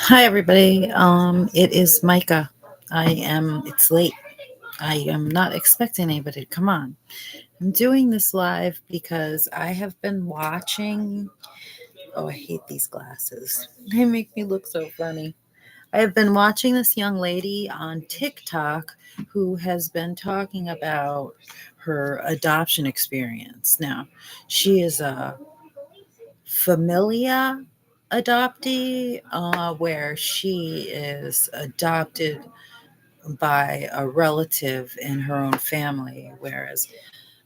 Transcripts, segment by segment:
Hi, everybody. It is Micah. It's late. I am not expecting anybody to come on. I'm doing this live because I have been watching. Oh, I hate these glasses. They make me look so funny. I have been watching this young lady on TikTok who has been talking about her adoption experience. Now, she is a familia adoptee, where she is adopted by a relative in her own family, whereas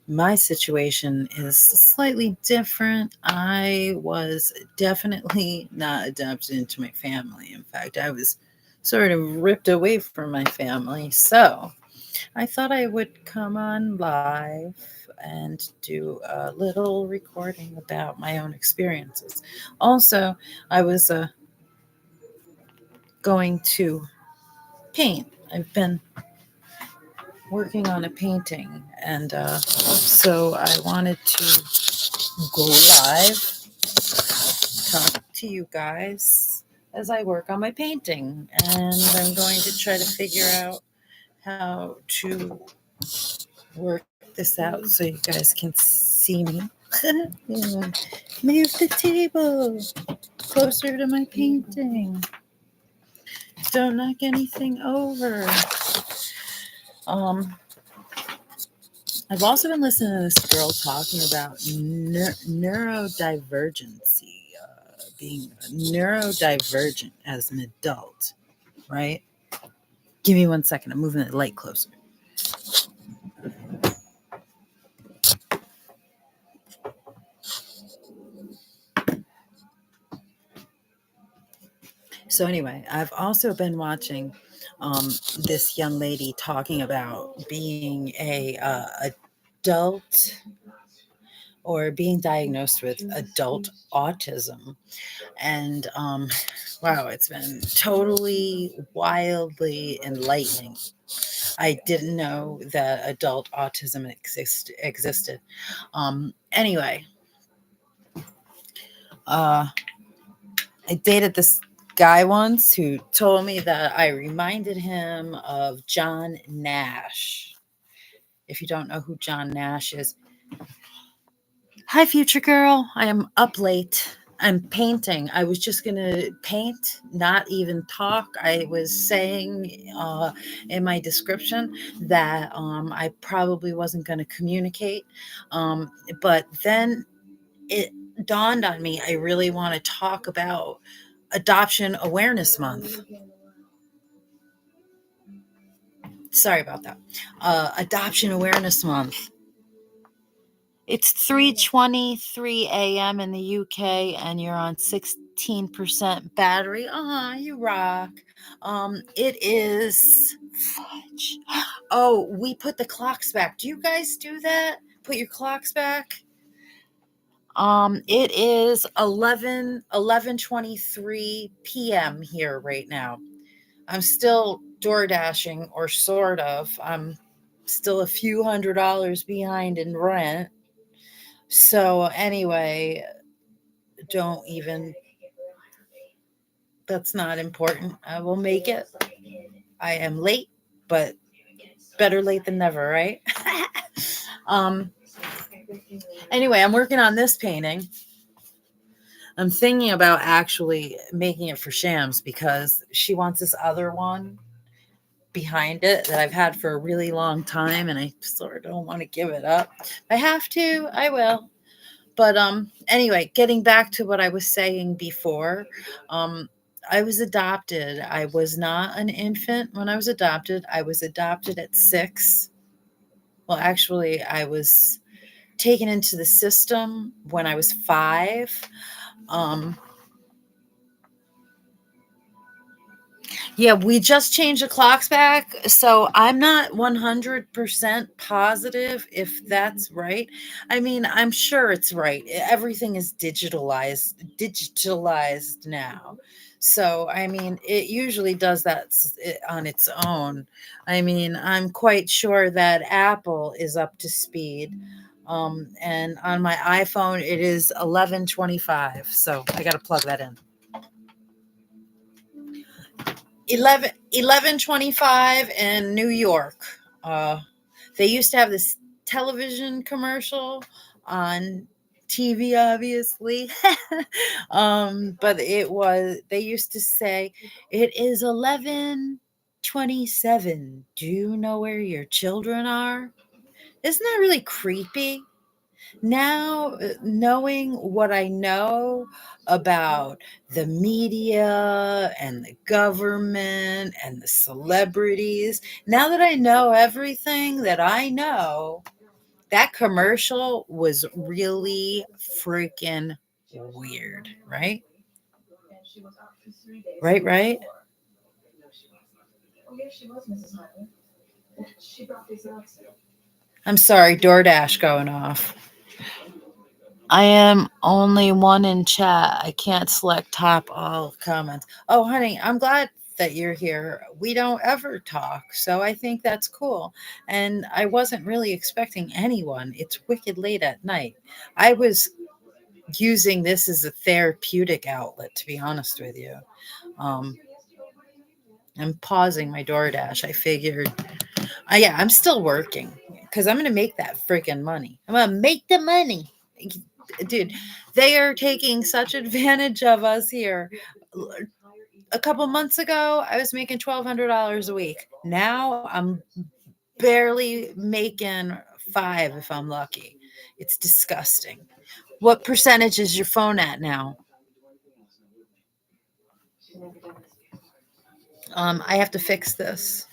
my situation is slightly different. I was definitely not adopted into my family. In fact, I was sort of ripped away from my family. So I thought I would come on live and do a little recording about my own experiences. Also, I was going to paint. I've been working on a painting, and so I wanted to go live, talk to you guys as I work on my painting, and I'm going to try to figure out how to work this out so you guys can see me. Yeah. Move the table closer to my painting. Don't knock anything over. Um, I've also been listening to this girl talking about neurodivergency, being neurodivergent as an adult, right? Give me 1 second. I'm moving the light closer. So anyway, I've also been watching this young lady talking about being a adult or being diagnosed with adult autism. And wow, it's been totally wildly enlightening. I didn't know that adult autism existed. Anyway, uh, I dated this guy once who told me that I reminded him of John Nash. If you don't know who John Nash is, hi, future girl. I am up late. I'm painting. I was just going to paint, not even talk. I was saying in my description that I probably wasn't going to communicate. But then it dawned on me I really want to talk about Adoption Awareness Month. Sorry about that. Adoption Awareness Month. It's 3:23 a.m. in the UK, and you're on 16% battery. You rock. It is fudge. Oh, we put the clocks back. Do you guys do that? Put your clocks back? It is 11:23 p.m. here right now. I'm still door dashing, or sort of. I'm still a few $100s behind in rent. So anyway, don't even, that's not important. I will make it. I am late, but better late than never, right? um anyway, I'm working on this painting. I'm thinking about actually making it for Shams because she wants this other one behind it that I've had for a really long time, and I sort of don't want to give it up. If I have to, I will. But anyway, getting back to what I was saying before, I was adopted. I was not an infant when I was adopted. I was adopted at 6. Well, actually, I was taken into the system when I was 5. Um, Yeah, we just changed the clocks back, so I'm not 100% positive if that's right. I mean, I'm sure it's right. Everything is digitalized now. So, I mean, it usually does that on its own. I mean, I'm quite sure that Apple is up to speed. And on my iPhone, it is 11:25. So I got to plug that in. 11:25 in New York. They used to have this television commercial on TV, obviously. But they used to say, "It is 11:27. Do you know where your children are?" Isn't that really creepy? Now, knowing what I know about the media and the government and the celebrities, now that I know everything that I know, that commercial was really freaking weird, right? Right, right? I'm sorry, DoorDash going off. I am only one in chat. I can't select top all comments. Oh, honey, I'm glad that you're here. We don't ever talk, so I think that's cool. And I wasn't really expecting anyone. It's wicked late at night. I was using this as a therapeutic outlet, to be honest with you. Um, I'm pausing my DoorDash. I figured, yeah, I'm still working because I'm going to make that freaking money. I'm going to make the money. Dude, they are taking such advantage of us here. A couple months ago, I was making $1,200 a week. Now I'm barely making five if I'm lucky. It's disgusting. What percentage is your phone at now? I have to fix this.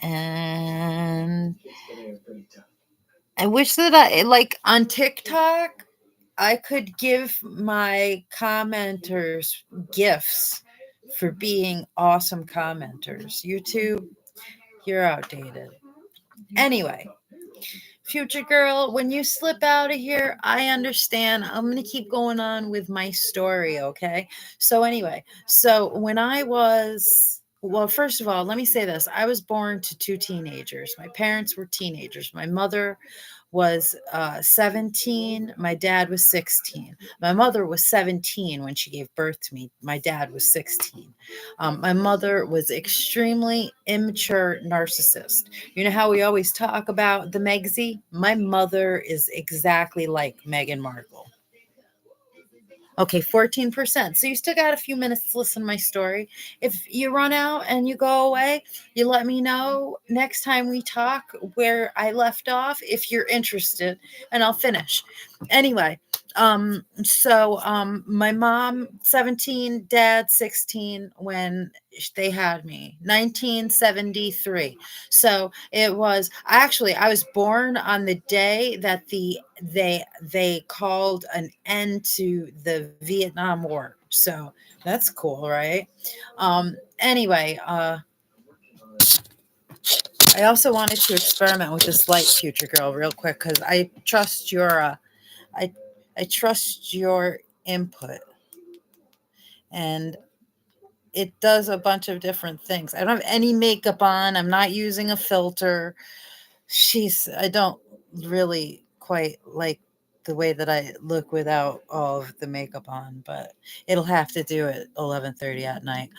And I wish that I like on TikTok, I could give my commenters gifts for being awesome commenters. YouTube, you're outdated. Anyway, future girl, when you slip out of here, I understand. I'm going to keep going on with my story, okay? So, anyway, so when I was, well, first of all, let me say this. I was born to two teenagers. My parents were teenagers. My mother was 17. My dad was 16. My mother was 17 when she gave birth to me. My dad was 16. My mother was extremely immature narcissist. You know how we always talk about the Megsy? My mother is exactly like Meghan Markle. Okay, 14%. So you still got a few minutes to listen to my story. If you run out and you go away, you let me know next time we talk where I left off if you're interested, and I'll finish. Anyway, my mom 17, dad 16 when they had me. 1973. So it was actually I was born on the day that they called an end to the Vietnam War. So that's cool, right? Anyway, I also wanted to experiment with this light, future girl, real quick because I I trust your input, and it does a bunch of different things. I don't have any makeup on. I'm not using a filter. I don't really quite like the way that I look without all of the makeup on, but it'll have to do at 11:30 at night.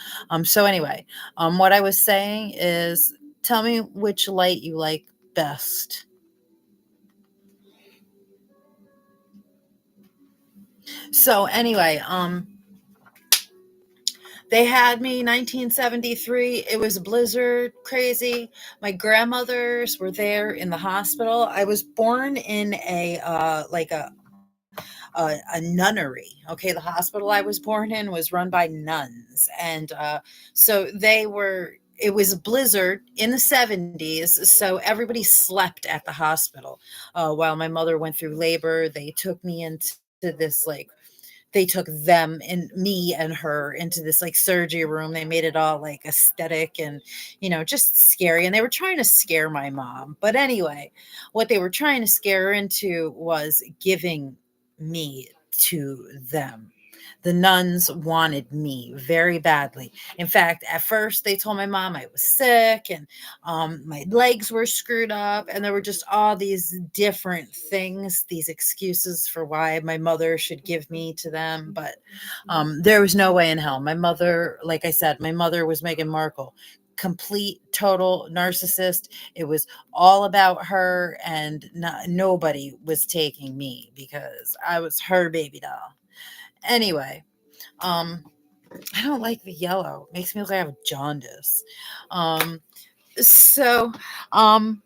So anyway, what I was saying is tell me which light you like best. So anyway, they had me 1973. It was a blizzard, crazy. My grandmothers were there in the hospital. I was born in a nunnery. Okay, the hospital I was born in was run by nuns, and so they were. It was a blizzard in the 70s, so everybody slept at the hospital while my mother went through labor. They took me into this they took them and me and her into this like surgery room. They made it all like aesthetic and, just scary. And they were trying to scare my mom. But anyway, what they were trying to scare her into was giving me to them. The nuns wanted me very badly. In fact, at first they told my mom I was sick and my legs were screwed up, and there were just all these different things, these excuses for why my mother should give me to them. But there was no way in hell. My mother, like I said, my mother was Meghan Markle. Complete, total narcissist. It was all about her, and nobody was taking me because I was her baby doll. Anyway, um, I don't like the yellow. It makes me look like I have jaundice. Um, so, um,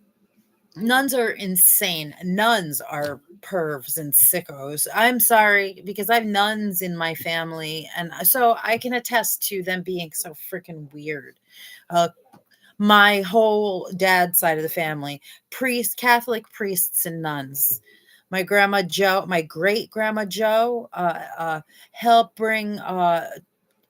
nuns are insane. Nuns are pervs and sickos. I'm sorry because I have nuns in my family, and so I can attest to them being so freaking weird. Uh, my whole dad's side of the family, priests, Catholic priests and nuns. My grandma Joe, my great grandma Joe, helped bring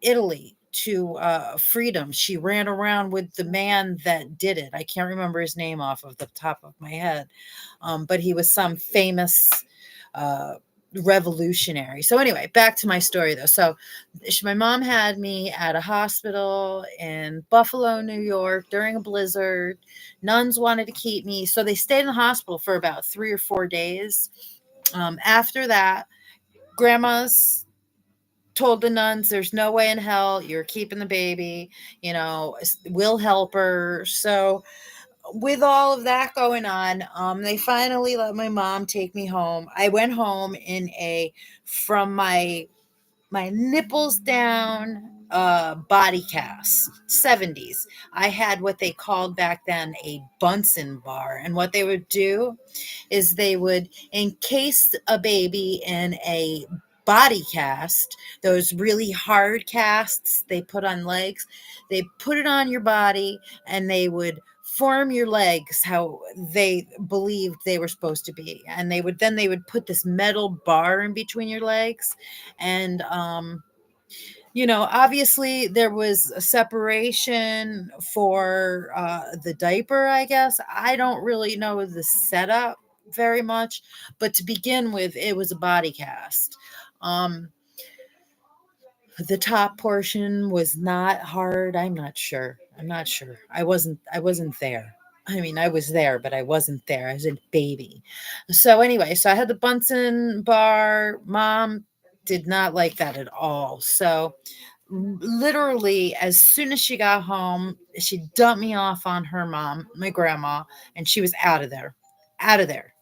Italy to freedom. She ran around with the man that did it. I can't remember his name off of the top of my head, but he was some famous uh, revolutionary. So anyway, back to my story though. So my mom had me at a hospital in Buffalo, New York during a blizzard. Nuns wanted to keep me, so they stayed in the hospital for about 3 or 4 days. After that, grandma's told the nuns there's no way in hell you're keeping the baby, we'll help her. So with all of that going on, they finally let my mom take me home. I went home in a from my nipples down body cast. 70s. I had what they called back then a Bunsen bar, and what they would do is they would encase a baby in a body cast, those really hard casts they put on legs. They put it on your body, and they would form your legs how they believed they were supposed to be, and they would put this metal bar in between your legs. And obviously there was a separation for the diaper, I guess. I don't really know the setup very much, but to begin with, it was a body cast. Um, the top portion was not hard. I'm not sure. I'm not sure. I wasn't there. I mean, I was there, but I wasn't there. I was a baby. So anyway, so I had the Bunsen bar. Mom did not like that at all. So literally as soon as she got home, she dumped me off on her mom, my grandma, and she was out of there. Out of there.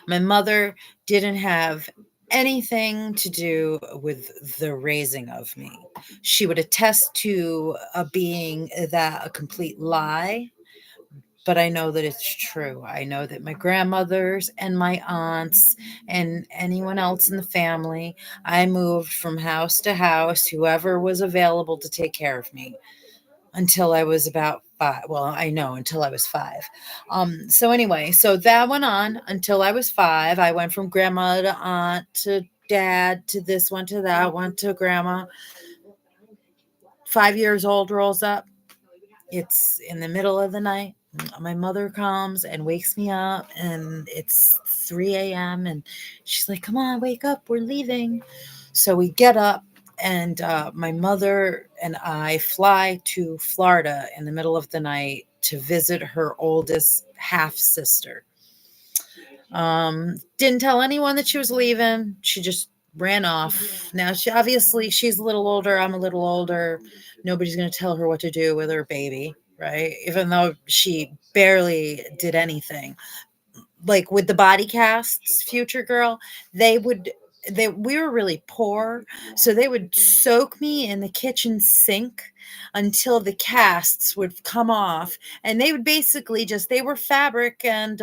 My mother didn't have anything to do with the raising of me. She would attest to being that a complete lie, but I know that it's true. I know that my grandmothers and my aunts and anyone else in the family, I moved from house to house, whoever was available to take care of me until I was about 5. Well, I know until I was 5. So anyway, so that went on until I was 5. I went from grandma to aunt to dad to this one to that one to grandma. 5 years old rolls up. It's in the middle of the night. My mother comes and wakes me up, and it's 3 a.m. And she's like, "Come on, wake up. We're leaving." So we get up, and my mother and I fly to Florida in the middle of the night to visit her oldest half sister. Didn't tell anyone that she was leaving. She just ran off. Now she's a little older. I'm a little older. Nobody's going to tell her what to do with her baby, right? Even though she barely did anything. Like with the body casts, future girl, they would they we were really poor, so they would soak me in the kitchen sink until the casts would come off, and they would basically just they were fabric and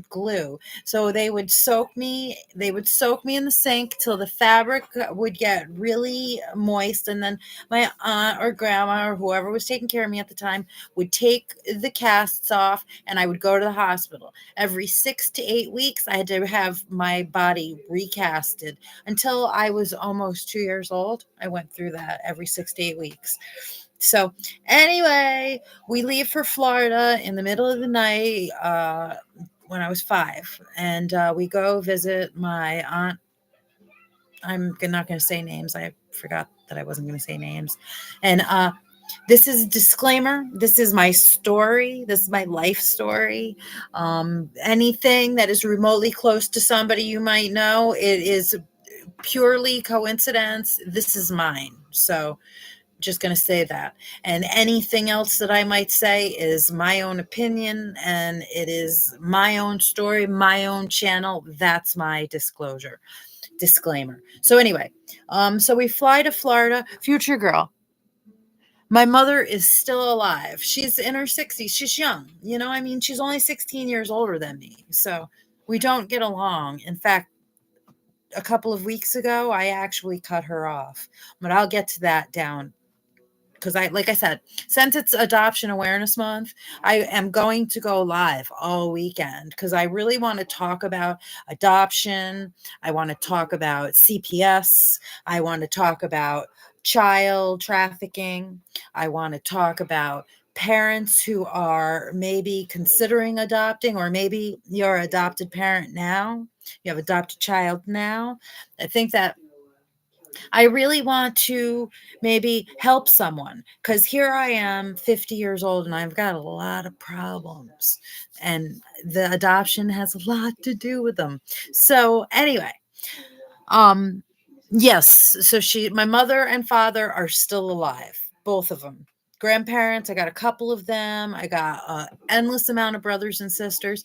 glue. So they would soak me in the sink till the fabric would get really moist, and then my aunt or grandma or whoever was taking care of me at the time would take the casts off, and I would go to the hospital. Every 6 to 8 weeks, I had to have my body recasted until I was almost 2 years old. I went through that every 6 to 8 weeks. So, anyway, we leave for Florida in the middle of the night when I was 5, and we go visit my aunt I'm not going to say names. I forgot that I wasn't going to say names. And this is a disclaimer. This is my story. This is my life story. Anything that is remotely close to somebody you might know, it is purely coincidence. This is mine. So just going to say that. And anything else that I might say is my own opinion, and it is my own story, my own channel. That's my disclaimer. So anyway, so we fly to Florida. Future girl. My mother is still alive. She's in her 60s. She's young. I mean, she's only 16 years older than me. So we don't get along. In fact, a couple of weeks ago, I actually cut her off. But I'll get to that down because like I said, since it's Adoption Awareness Month, I am going to go live all weekend because I really want to talk about adoption. I want to talk about CPS. I want to talk about child trafficking. I want to talk about parents who are maybe considering adopting, or maybe you're an adopted parent now. You have adopted child now. I think that I really want to maybe help someone because here I am, 50 years old, and I've got a lot of problems, and the adoption has a lot to do with them. So anyway, um, yes, so my mother and father are still alive, both of them. Grandparents, I got a couple of them. I got an endless amount of brothers and sisters.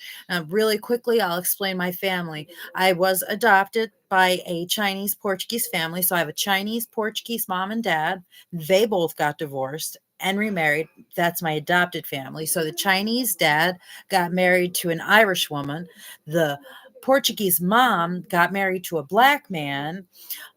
Really quickly, I'll explain my family. I was adopted by a Chinese Portuguese family. So I have a Chinese Portuguese mom and dad. They both got divorced and remarried. That's my adopted family. So the Chinese dad got married to an Irish woman. The Portuguese mom got married to a black man.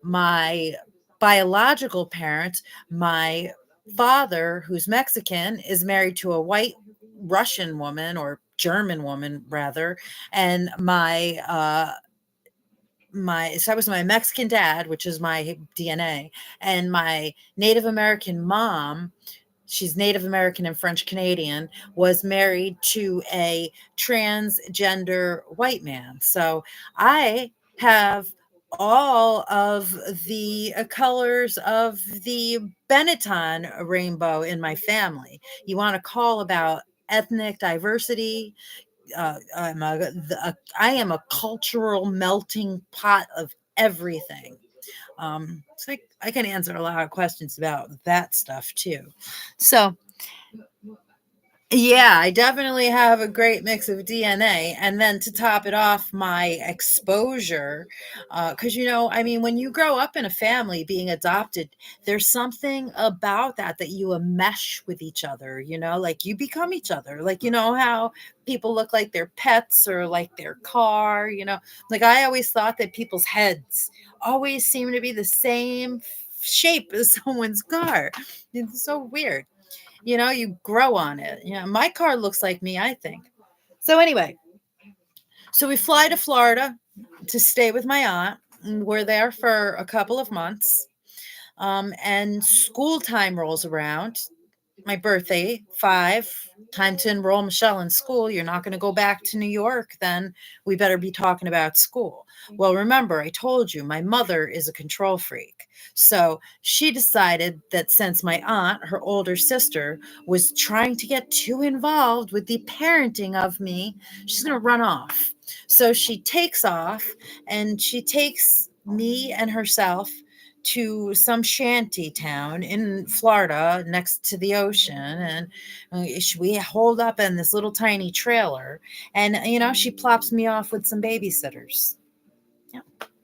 My biological parents, my father, who's Mexican, is married to a white Russian woman, or German woman rather, and so that was my Mexican dad, which is my DNA, and my Native American mom, she's Native American and French Canadian, was married to a transgender white man. So I have all of the colors of the Benetton rainbow in my family. You want to call about ethnic diversity? I am a cultural melting pot of everything. So I can answer a lot of questions about that stuff too. So yeah, I definitely have a great mix of DNA. And then to top it off, my exposure, because, I mean, when you grow up in a family being adopted, there's something about that you mesh with each other, like you become each other. Like, how people look like their pets or like their car, like I always thought that people's heads always seem to be the same shape as someone's car. It's so weird. You grow on it. My car looks like me, I think. So anyway, so we fly to Florida to stay with my aunt. And we're there for a couple of months. And school time rolls around. My birthday, 5, time to enroll Michelle in school. You're not going to go back to New York, then we better be talking about school. Well, remember, I told you my mother is a control freak. So she decided that since my aunt, her older sister, was trying to get too involved with the parenting of me, she's going to run off. So she takes off, and she takes me and herself to some shanty town in Florida next to the ocean. And we hold up in this little tiny trailer, and, she plops me off with some babysitters. Yeah.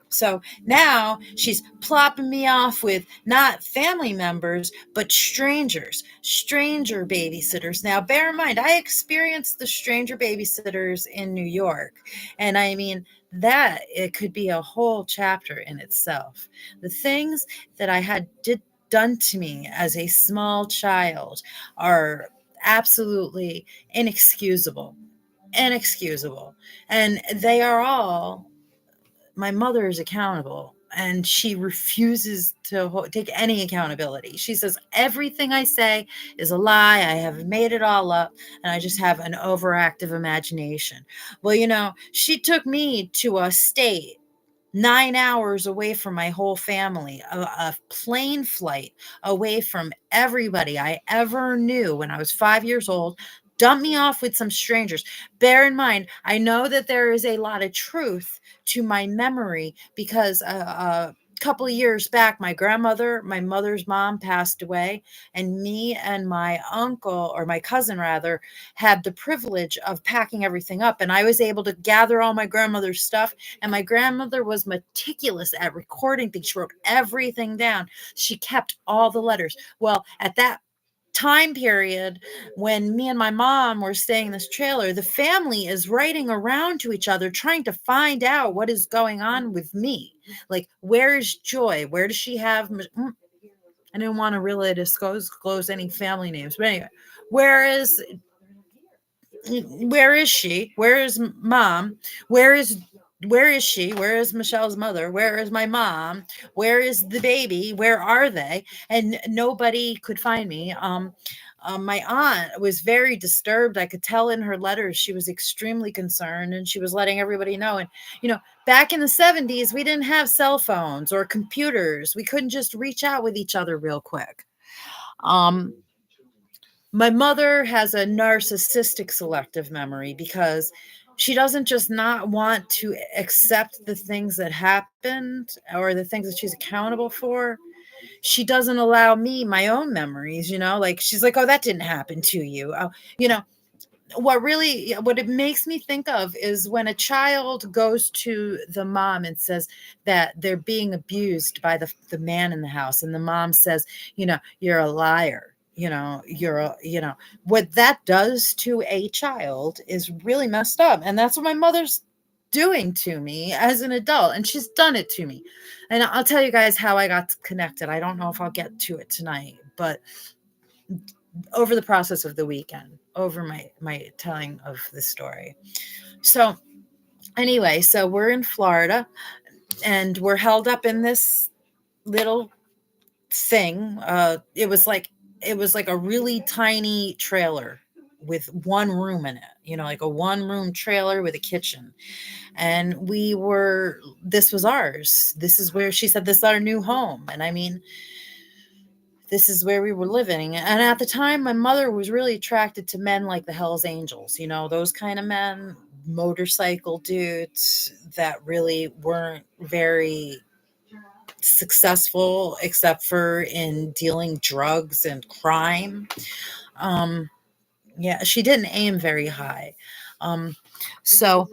So now she's plopping me off with not family members, but stranger babysitters. Now, bear in mind, I experienced the stranger babysitters in New York. And I mean, that it could be a whole chapter in itself. The things that I had done to me as a small child are absolutely inexcusable. Inexcusable. And they are all, my mother is accountable, and she refuses to take any accountability. She says everything I say is a lie. I have made it all up, and I just have an overactive imagination. Well, she took me to a state 9 hours away from my whole family, a plane flight away from everybody I ever knew when I was 5 years old, dumped me off with some strangers. Bear in mind, I know that there is a lot of truth to my memory because a couple of years back, my grandmother, my mother's mom, passed away, and me and my uncle, or my cousin rather, had the privilege of packing everything up. And I was able to gather all my grandmother's stuff, and my grandmother was meticulous at recording things. She wrote everything down. She kept all the letters. Well, at that time period when me and my mom were staying in this trailer, the family is writing around to each other trying to find out what is going on with me. Like, where is Joy? Where does she have? I didn't want to really disclose any family names, but anyway, where is where is she? Where is mom? Where is where is she? Where is Michelle's mother? Where is my mom? Where is the baby? Where are they? And nobody could find me. My aunt was very disturbed. I could tell in her letters she was extremely concerned, and she was letting everybody know. And back in the 70s, we didn't have cell phones or computers. We couldn't just reach out with each other real quick. Um, my mother has a narcissistic selective memory because she doesn't just not want to accept the things that happened or the things that she's accountable for. She doesn't allow me my own memories, like she's like, oh, that didn't happen to you. Oh, you know, what it makes me think of is when a child goes to the mom and says that they're being abused by the man in the house, and the mom says, you're a liar, what that does to a child is really messed up. And that's what my mother's doing to me as an adult, and she's done it to me. And I'll tell you guys how I got connected. I don't know if I'll get to it tonight, but over the process of the weekend, over my telling of the story. So anyway, so we're in Florida, and we're held up in this little thing. It was like a really tiny trailer with one room in it, like a one room trailer with a kitchen. And this was ours. This is where she said, this is our new home. And I mean, this is where we were living. And at the time, my mother was really attracted to men like the Hells Angels, those kind of men, motorcycle dudes that really weren't very successful except for in dealing drugs and crime. Um, yeah, she didn't aim very high. So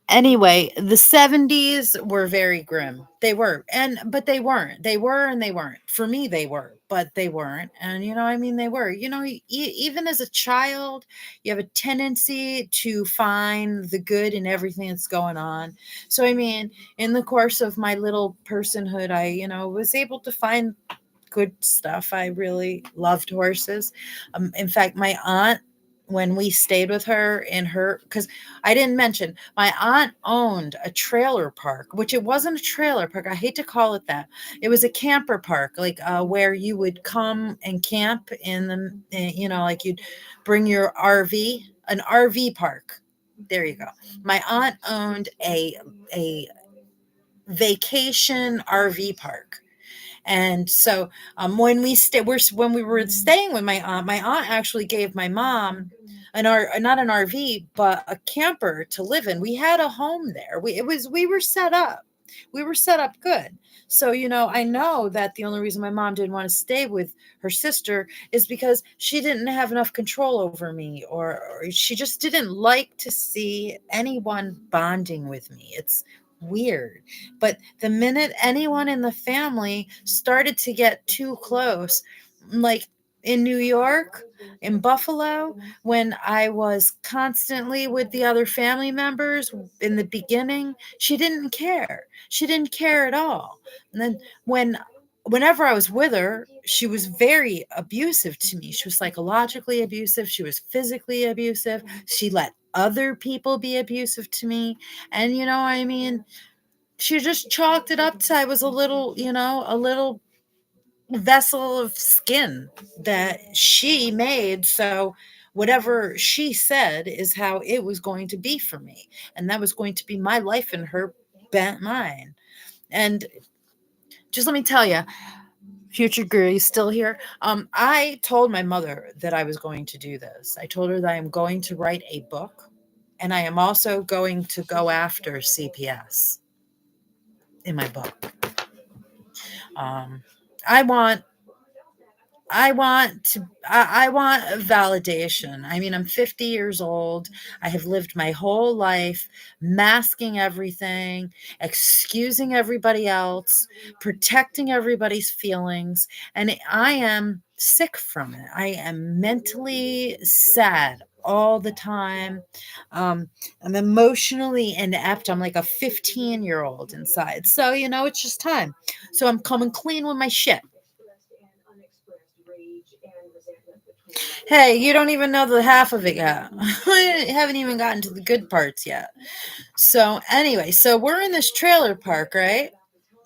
anyway, the 70s were very grim. They were. But they weren't. They were and they weren't. For me, they were, but they weren't. And I mean, they were. Even as a child, you have a tendency to find the good in everything that's going on. So I mean, in the course of my little personhood, I, was able to find good stuff. I really loved horses. In fact, my aunt, when we stayed with her because I didn't mention, my aunt owned a trailer park, which it wasn't a trailer park. I hate to call it that. It was a camper park, like where you would come and camp in like you'd bring your RV, an RV park. There you go. My aunt owned a vacation RV park. And so when we were staying with my aunt actually gave my mom not an RV, but a camper to live in. We had a home there. We were set up. We were set up good. So, I know that the only reason my mom didn't want to stay with her sister is because she didn't have enough control over me, or she just didn't like to see anyone bonding with me. It's weird. But the minute anyone in the family started to get too close, like in New York, in Buffalo, when I was constantly with the other family members in the beginning, she didn't care. She didn't care at all. And then whenever I was with her, she was very abusive to me. She was psychologically abusive. She was physically abusive. She let other people be abusive to me. And I mean, she just chalked it up to I was a little vessel of skin that she made. So whatever she said is how it was going to be for me. And that was going to be my life in her bent mind. And just let me tell you, future girl, you still here? I told my mother that I was going to do this. I told her that I am going to write a book, and I am also going to go after CPS in my book. Um, I want I want validation. I mean, I'm 50 years old. I have lived my whole life masking everything, excusing everybody else, protecting everybody's feelings, and I am sick from it. I am mentally sad all the time. Um, I'm emotionally inept. I'm like a 15-year-old inside. So, it's just time. So I'm coming clean with my shit. Hey, you don't even know the half of it yet. I haven't even gotten to the good parts yet. So, anyway, so we're in this trailer park, right?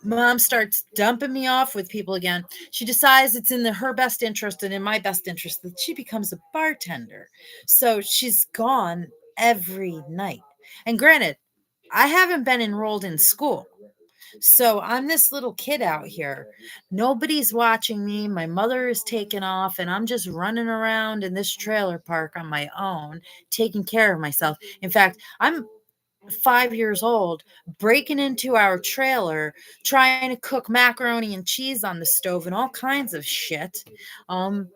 Mom starts dumping me off with people again. She decides it's in her best interest and in my best interest that she becomes a bartender. So she's gone every night. And granted, I haven't been enrolled in school. So I'm this little kid out here. Nobody's watching me. My mother is taken off, and I'm just running around in this trailer park on my own, taking care of myself. In fact, I'm 5 years old, breaking into our trailer, trying to cook macaroni and cheese on the stove and all kinds of shit. Um,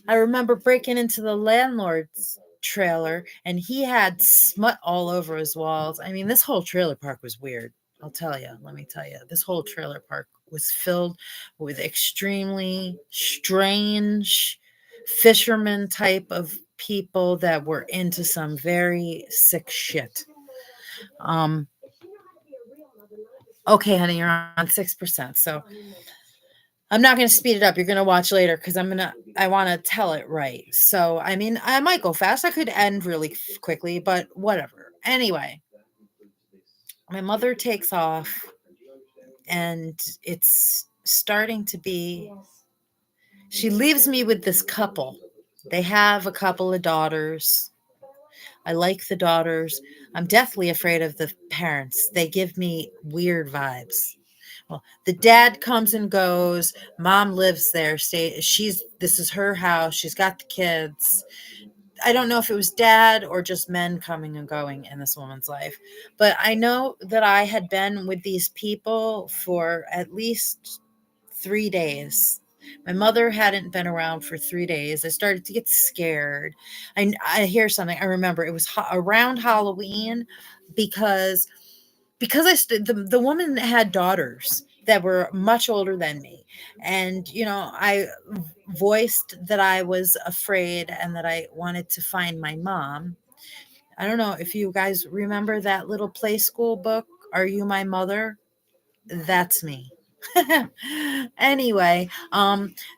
I remember breaking into the landlord's trailer and he had smut all over his walls. I mean, this whole trailer park was weird. I'll tell you, let me tell you, this whole trailer park was filled with extremely strange fisherman type of people that were into some very sick shit. Um, okay, honey, you're on 6%. So I'm not going to speed it up. You're going to watch later because I want to tell it right. So, I mean, I might go fast. I could end really quickly, but whatever. Anyway, my mother takes off and it's starting to be, she leaves me with this couple. They have a couple of daughters. I like the daughters. I'm deathly afraid of the parents. They give me weird vibes. Well, the dad comes and goes. Mom lives there. This is her house. She's got the kids. I don't know if it was dad or just men coming and going in this woman's life, but I know that I had been with these people for at least 3 days. My mother hadn't been around for 3 days. I started to get scared. I hear something. I remember it was around Halloween because the woman had daughters that were much older than me, and I voiced that I was afraid and that I wanted to find my mom. I don't know if you guys remember that little play school book, Are You My Mother? That's me. Anyway,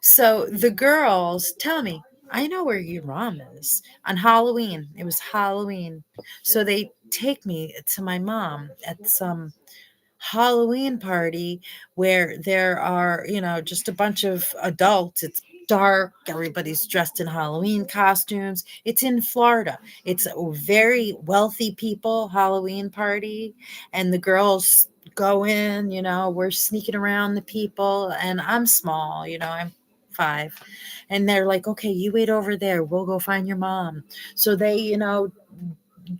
so the girls tell me, I know where your mom is on Halloween. It was Halloween. So they take me to my mom at some Halloween party where there are, just a bunch of adults. It's dark. Everybody's dressed in Halloween costumes. It's in Florida. It's a very wealthy people Halloween party. And the girls go in, we're sneaking around the people. And I'm small, I'm 5. And they're like, okay, you wait over there. We'll go find your mom. So they,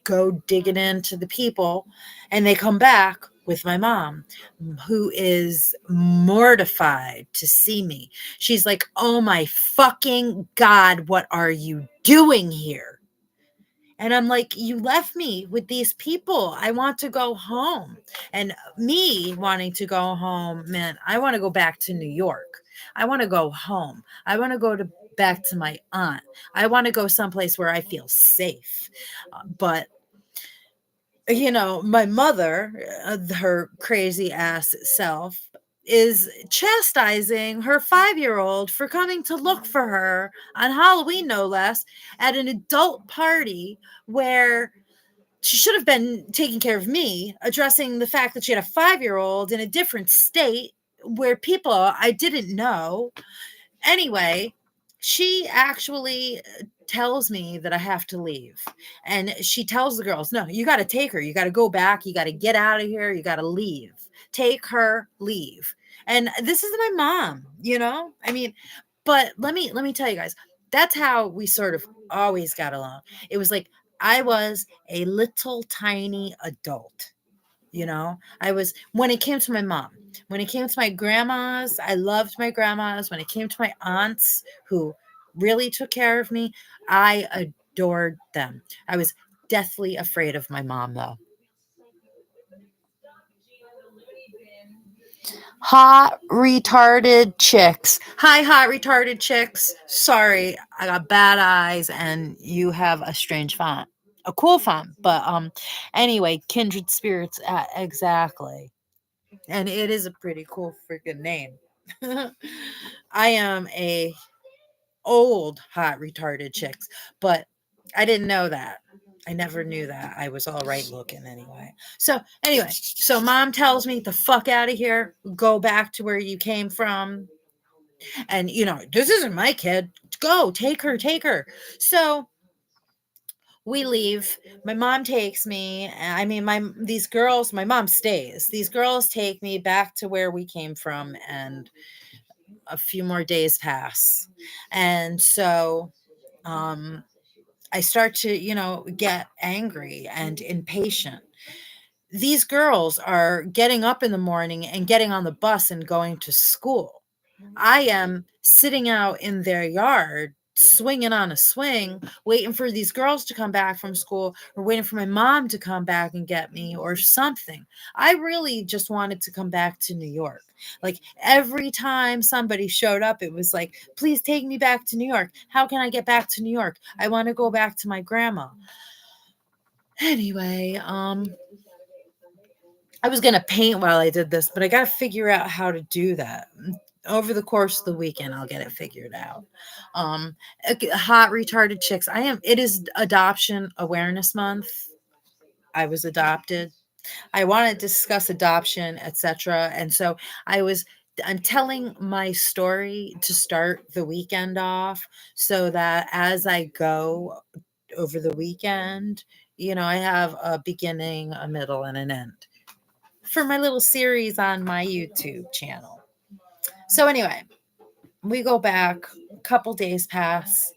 go digging into the people and they come back with my mom, who is mortified to see me. She's like, oh my fucking God, what are you doing here? And I'm like, you left me with these people. I want to go home. And me wanting to go home meant I want to go back to New York. I want to go home. I want to go back to my aunt. I want to go someplace where I feel safe. But my mother, her crazy ass self, is chastising her 5-year-old for coming to look for her on Halloween, no less, at an adult party where she should have been taking care of me, addressing the fact that she had a 5-year-old in a different state where people I didn't know. Anyway, she actually tells me that I have to leave. And she tells the girls, no, you got to take her. You got to go back. You got to get out of here. You got to leave. take her, leave. And this is my mom, I mean, but let me tell you guys, that's how we sort of always got along. It was like I was a little tiny adult. I was, when it came to my mom, when it came to my grandmas, I loved my grandmas. When it came to my aunts who really took care of me, I adored them. I was deathly afraid of my mom, though. Hot retarded chicks. Hi, hot retarded chicks. Sorry, I got bad eyes and you have a strange font. A cool font, but anyway, kindred spirits, exactly. And it is a pretty cool freaking name. I am a old hot retarded chicks, but I didn't know that. I never knew that. I was all right looking anyway. So mom tells me the fuck out of here, go back to where you came from. And this isn't my kid. Go, take her, take her. So we leave. My mom takes me. I mean, these girls, my mom stays. These girls take me back to where we came from, and a few more days pass. And so I start to, get angry and impatient. These girls are getting up in the morning and getting on the bus and going to school. I am sitting out in their yard, swinging on a swing, waiting for these girls to come back from school, or waiting for my mom to come back and get me or something. I really just wanted to come back to New York. Like every time somebody showed up, it was like, please take me back to New York. How can I get back to New York? I want to go back to my grandma. Anyway, I was going to paint while I did this, but I got to figure out how to do that. Over the course of the weekend, I'll get it figured out. Hot retarded chicks. It is Adoption Awareness Month. I was adopted. I want to discuss adoption, etc. And so I'm telling my story to start the weekend off so that as I go over the weekend, I have a beginning, a middle, and an end for my little series on my YouTube channel. So anyway, we go back, a couple days pass.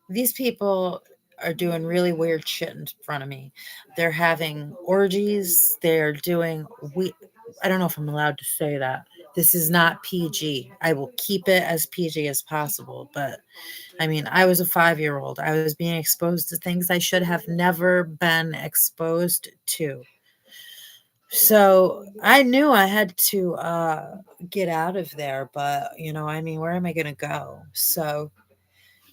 These people are doing really weird shit in front of me. They're having orgies. They're doing I don't know if I'm allowed to say that. This is not PG. I will keep it as PG as possible, but I mean, I was a 5-year-old. I was being exposed to things I should have never been exposed to. So I knew I had to get out of there, but I mean, where am I going to go? So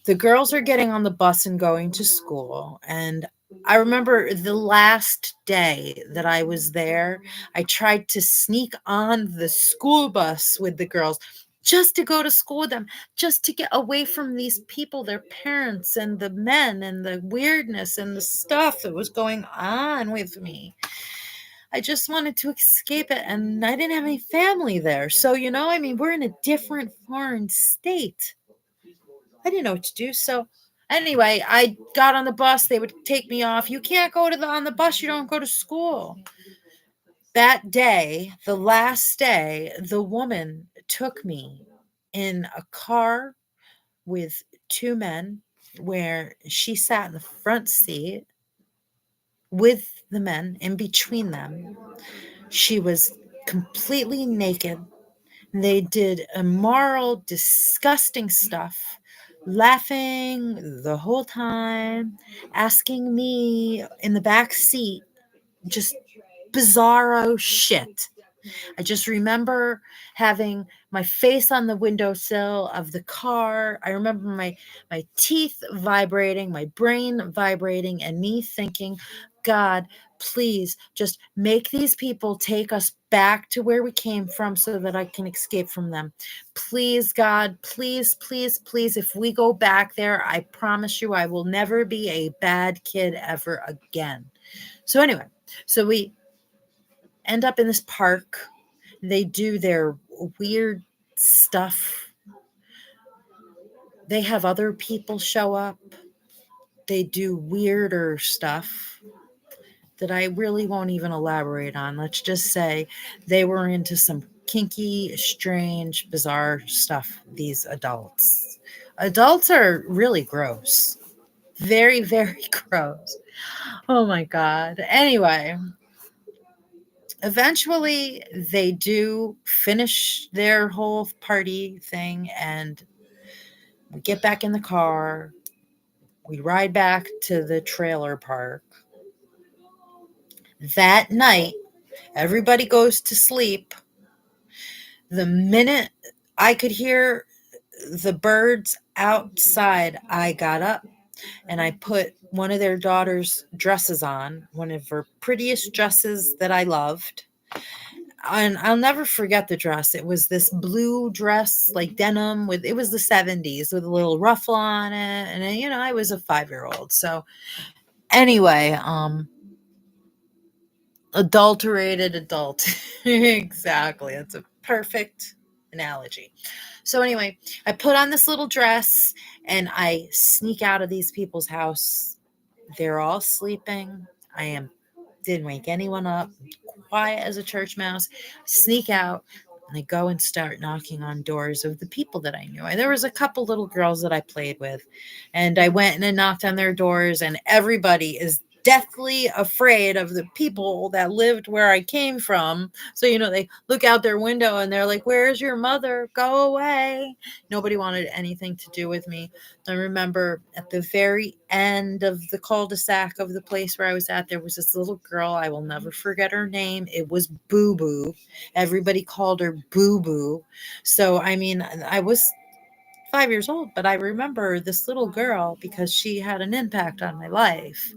the girls are getting on the bus and going to school. And I remember the last day that I was there, I tried to sneak on the school bus with the girls just to go to school with them, just to get away from these people, their parents and the men and the weirdness and the stuff that was going on with me. I just wanted to escape it, and I didn't have any family there. So, I mean, we're in a different foreign state. I didn't know what to do. So, anyway, I got on the bus. They would take me off. You can't go on the bus. You don't go to school. That day, the last day, the woman took me in a car with two men where she sat in the front seat with the men in between them. She was completely naked. They did immoral, disgusting stuff, laughing the whole time, asking me in the back seat just bizarro shit. I just remember having my face on the windowsill of the car. I remember my teeth vibrating, my brain vibrating, and me thinking, God, please just make these people take us back to where we came from so that I can escape from them. Please, God, please, please, please, if we go back there, I promise you I will never be a bad kid ever again. So anyway, so we end up in this park. They do their weird stuff. They have other people show up. They do weirder stuff. that I really won't even elaborate on. Let's just say they were into some kinky, strange, bizarre stuff, these adults. Adults are really gross. Very, very gross. Oh my God. Anyway, eventually they do finish their whole party thing, and we get back in the car. We ride back to the trailer park. That night, everybody goes to sleep. The minute I could hear the birds outside, I got up and I put one of their daughter's dresses on, one of her prettiest dresses that I loved. And I'll never forget the dress. It was this blue dress, like denim, with it was the 70s with a little ruffle on it. And I was a 5-year-old. So anyway, adulterated adult. Exactly. That's a perfect analogy. So anyway, I put on this little dress and I sneak out of these people's house. They're all sleeping. Didn't wake anyone up. Quiet as a church mouse. Sneak out and I go and start knocking on doors of the people that I knew. And there was a couple little girls that I played with, and I went and knocked on their doors, and everybody is deathly afraid of the people that lived where I came from. So, they look out their window and they're like, "Where's your mother? Go away." Nobody wanted anything to do with me. I remember at the very end of the cul-de-sac of the place where I was at, there was this little girl. I will never forget her name. It was Boo Boo. Everybody called her Boo Boo. So, I was 5 years old, but I remember this little girl because she had an impact on my life.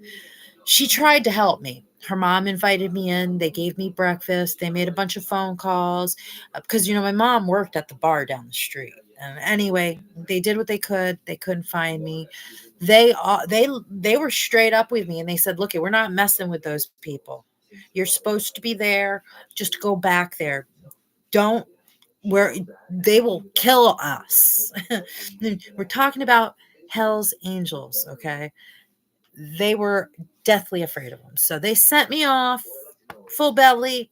She tried to help me. Her mom invited me in. They gave me breakfast. They made a bunch of phone calls because my mom worked at the bar down the street. And anyway, they did what they could. They couldn't find me. They were straight up with me and they said, "Look, we're not messing with those people. You're supposed to be there. Just go back there. Don't where they will kill us." We're talking about Hell's Angels, okay? They were deathly afraid of them. So they sent me off full belly,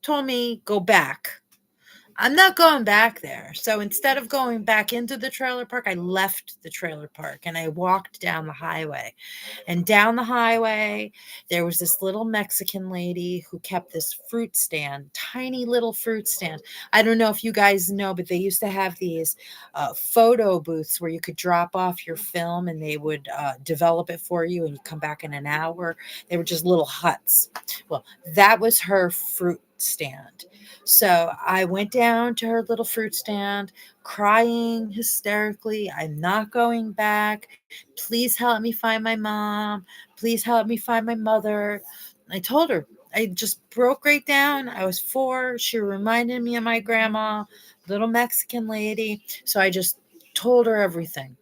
told me, "Go back." I'm not going back there. So instead of going back into the trailer park, I left the trailer park and I walked down the highway. And down the highway, there was this little Mexican lady who kept this fruit stand, tiny little fruit stand. I don't know if you guys know, but they used to have these photo booths where you could drop off your film and they would develop it for you and you come back in an hour. They were just little huts. Well, that was her fruit stand. So I went down to her little fruit stand, crying hysterically. "I'm not going back. Please help me find my mom. Please help me find my mother." I told her. I just broke right down. I was 4. She reminded me of my grandma, little Mexican lady. So I just told her everything.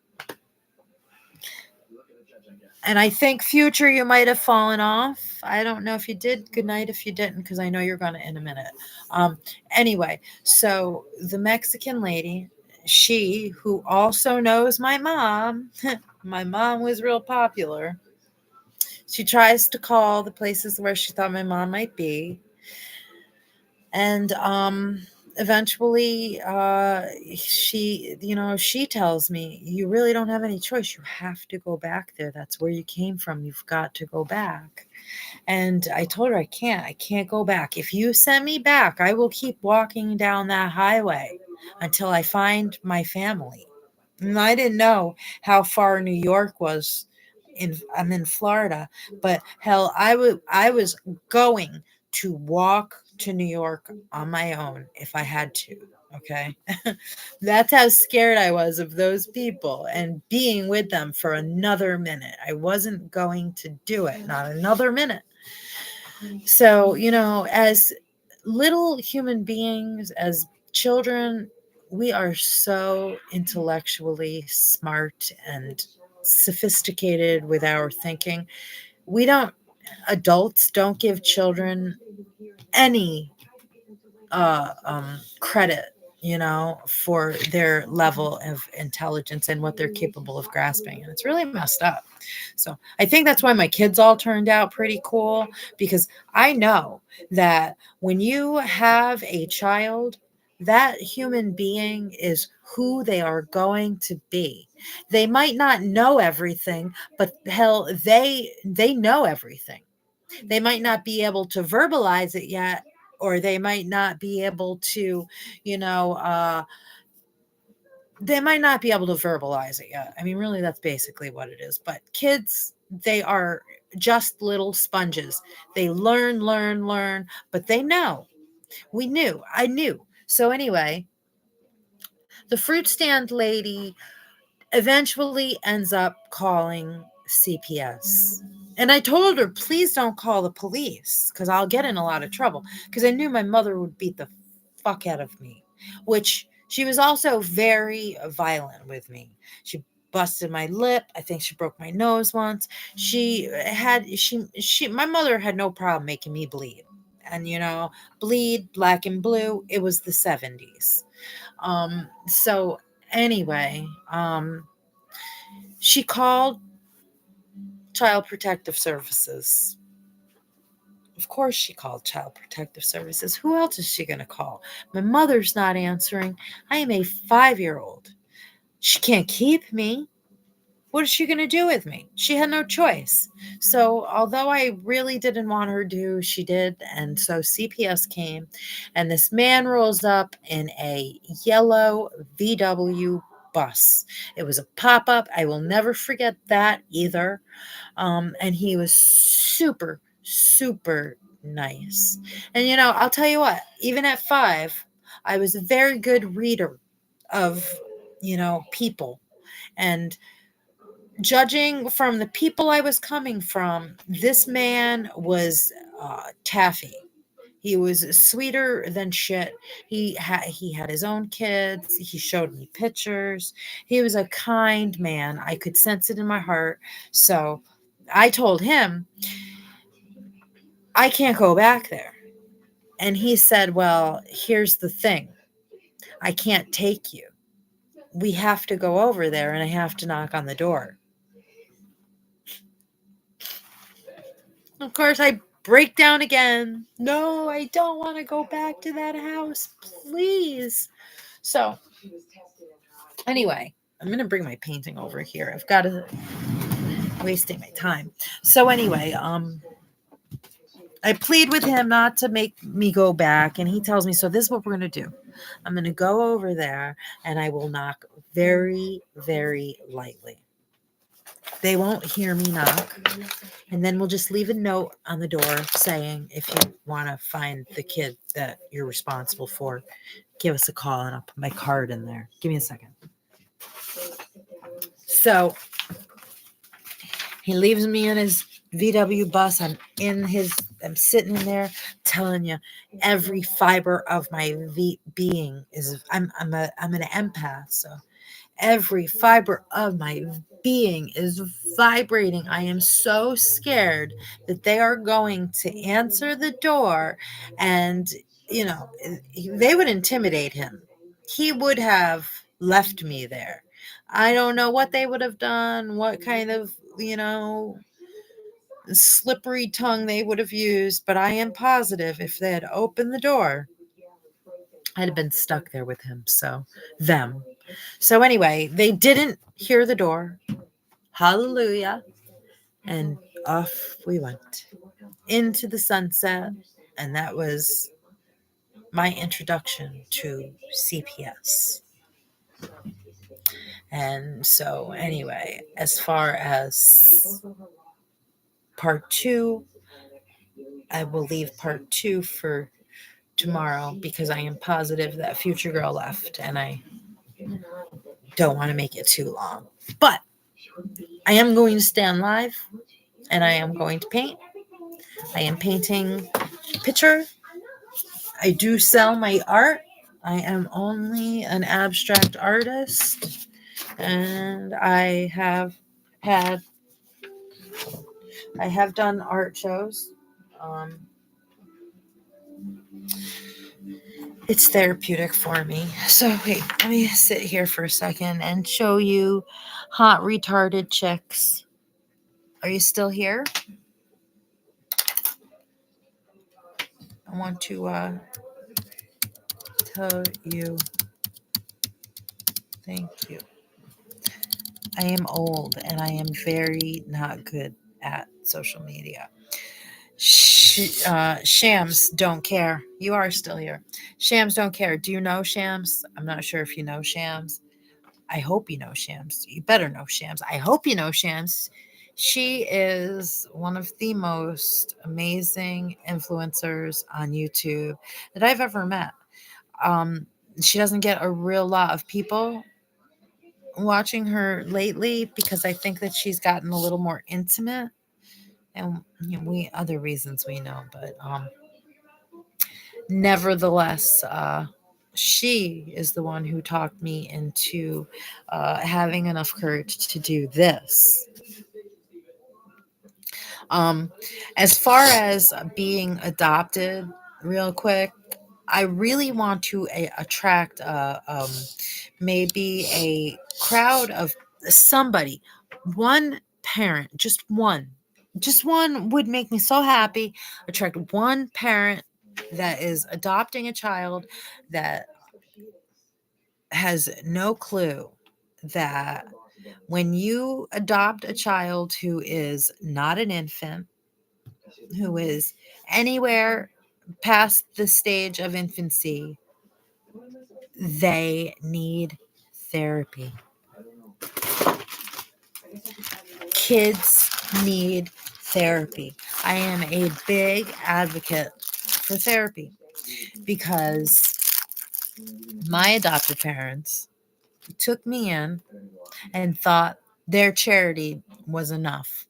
And I think, Future, you might have fallen off. I don't know if you did. Good night if you didn't, because I know you're going to in a minute. Anyway, so the Mexican lady, she who also knows my mom, my mom was real popular. She tries to call the places where she thought my mom might be. And eventually she tells me, "You really don't have any choice. You have to go back there. That's where you came from. You've got to go back." And I told her, I can't go back. If you send me back, I will keep walking down that highway until I find my family. And I didn't know how far New York was. I'm in Florida, but hell, I was going to walk to New York on my own if I had to. Okay. That's how scared I was of those people and being with them for another minute. I wasn't going to do it, not another minute. So, as little human beings, as children, we are so intellectually smart and sophisticated with our thinking. Adults don't give children any credit for their level of intelligence and what they're capable of grasping. And it's really messed up. So I think that's why my kids all turned out pretty cool, because I know that when you have a child, that human being is who they are going to be. They might not know everything, but hell, they know everything. They might not be able to verbalize it yet, or they might not be able to, you know, they might not be able to verbalize it yet. I mean, really, that's basically what it is. But kids, they are just little sponges. They learn, but they know. I knew. So, anyway, the fruit stand lady eventually ends up calling CPS. And I told her, please don't call the police because I'll get in a lot of trouble. Because I knew my mother would beat the fuck out of me, which she was also very violent with me. She busted my lip. I think she broke my nose once. My mother had no problem making me bleed. And, bleed black and blue. It was the 70s. So anyway, she called Child Protective Services. Of course, she called Child Protective Services. Who else is she going to call? My mother's not answering. I am a 5-year-old. She can't keep me. What is she going to do with me? She had no choice. So, although I really didn't want her to, she did. And so CPS came, and this man rolls up in a yellow VW bus. It was a pop up. I will never forget that either. And he was super, super nice. And, I'll tell you what, even at 5, I was a very good reader of, people. And judging from the people I was coming from, this man was taffy. He was sweeter than shit. He had his own kids. He showed me pictures. He was a kind man. I could sense it in my heart. So I told him, I can't go back there. And he said, well, here's the thing. I can't take you. We have to go over there and I have to knock on the door. Of course, I break down again. No, I don't want to go back to that house. Please. So, anyway, I'm going to bring my painting over here. I've got to wasting my time. So, anyway, I plead with him not to make me go back. And he tells me, so this is what we're going to do. I'm going to go over there and I will knock very, very lightly. They won't hear me knock. And then we'll just leave a note on the door saying, if you want to find the kid that you're responsible for, give us a call and I'll put my card in there. Give me a second. So he leaves me in his VW bus. I'm sitting in there telling you every fiber of my being is, I'm an empath. So every fiber of my being is vibrating. I am so scared that they are going to answer the door and, they would intimidate him. He would have left me there. I don't know what they would have done, what kind of, slippery tongue they would have used, but I am positive if they had opened the door, I'd have been stuck there with him. So anyway, they didn't hear the door. Hallelujah. And off we went into the sunset. And that was my introduction to CPS. And so anyway, as far as part 2, I will leave part 2 for tomorrow because I am positive that Future Girl left and I don't want to make it too long. But I am going to stand live and I am going to paint. I am painting a picture. I do sell my art. I am only an abstract artist and I have done art shows. It's therapeutic for me. So wait, let me sit here for a second and show you hot retarded chicks. Are you still here? I want to tell you thank you. I am old and I am very not good at social media. Shams don't care. You are still here. Shams don't care. Do you know Shams? I'm not sure if you know Shams. I hope you know Shams. You better know Shams. I hope you know Shams. She is one of the most amazing influencers on YouTube that I've ever met. Um, she doesn't get a real lot of people watching her lately because I think that she's gotten a little more intimate, and we other reasons we know, but nevertheless, she is the one who talked me into having enough courage to do this. Um, as far as being adopted, real quick, I really want to attract maybe a crowd of somebody, one parent, just one would make me so happy. Attract one parent that is adopting a child that has no clue that when you adopt a child who is not an infant, who is anywhere past the stage of infancy, they need therapy. Kids need therapy. I am a big advocate for therapy because my adopted parents took me in and thought their charity was enough.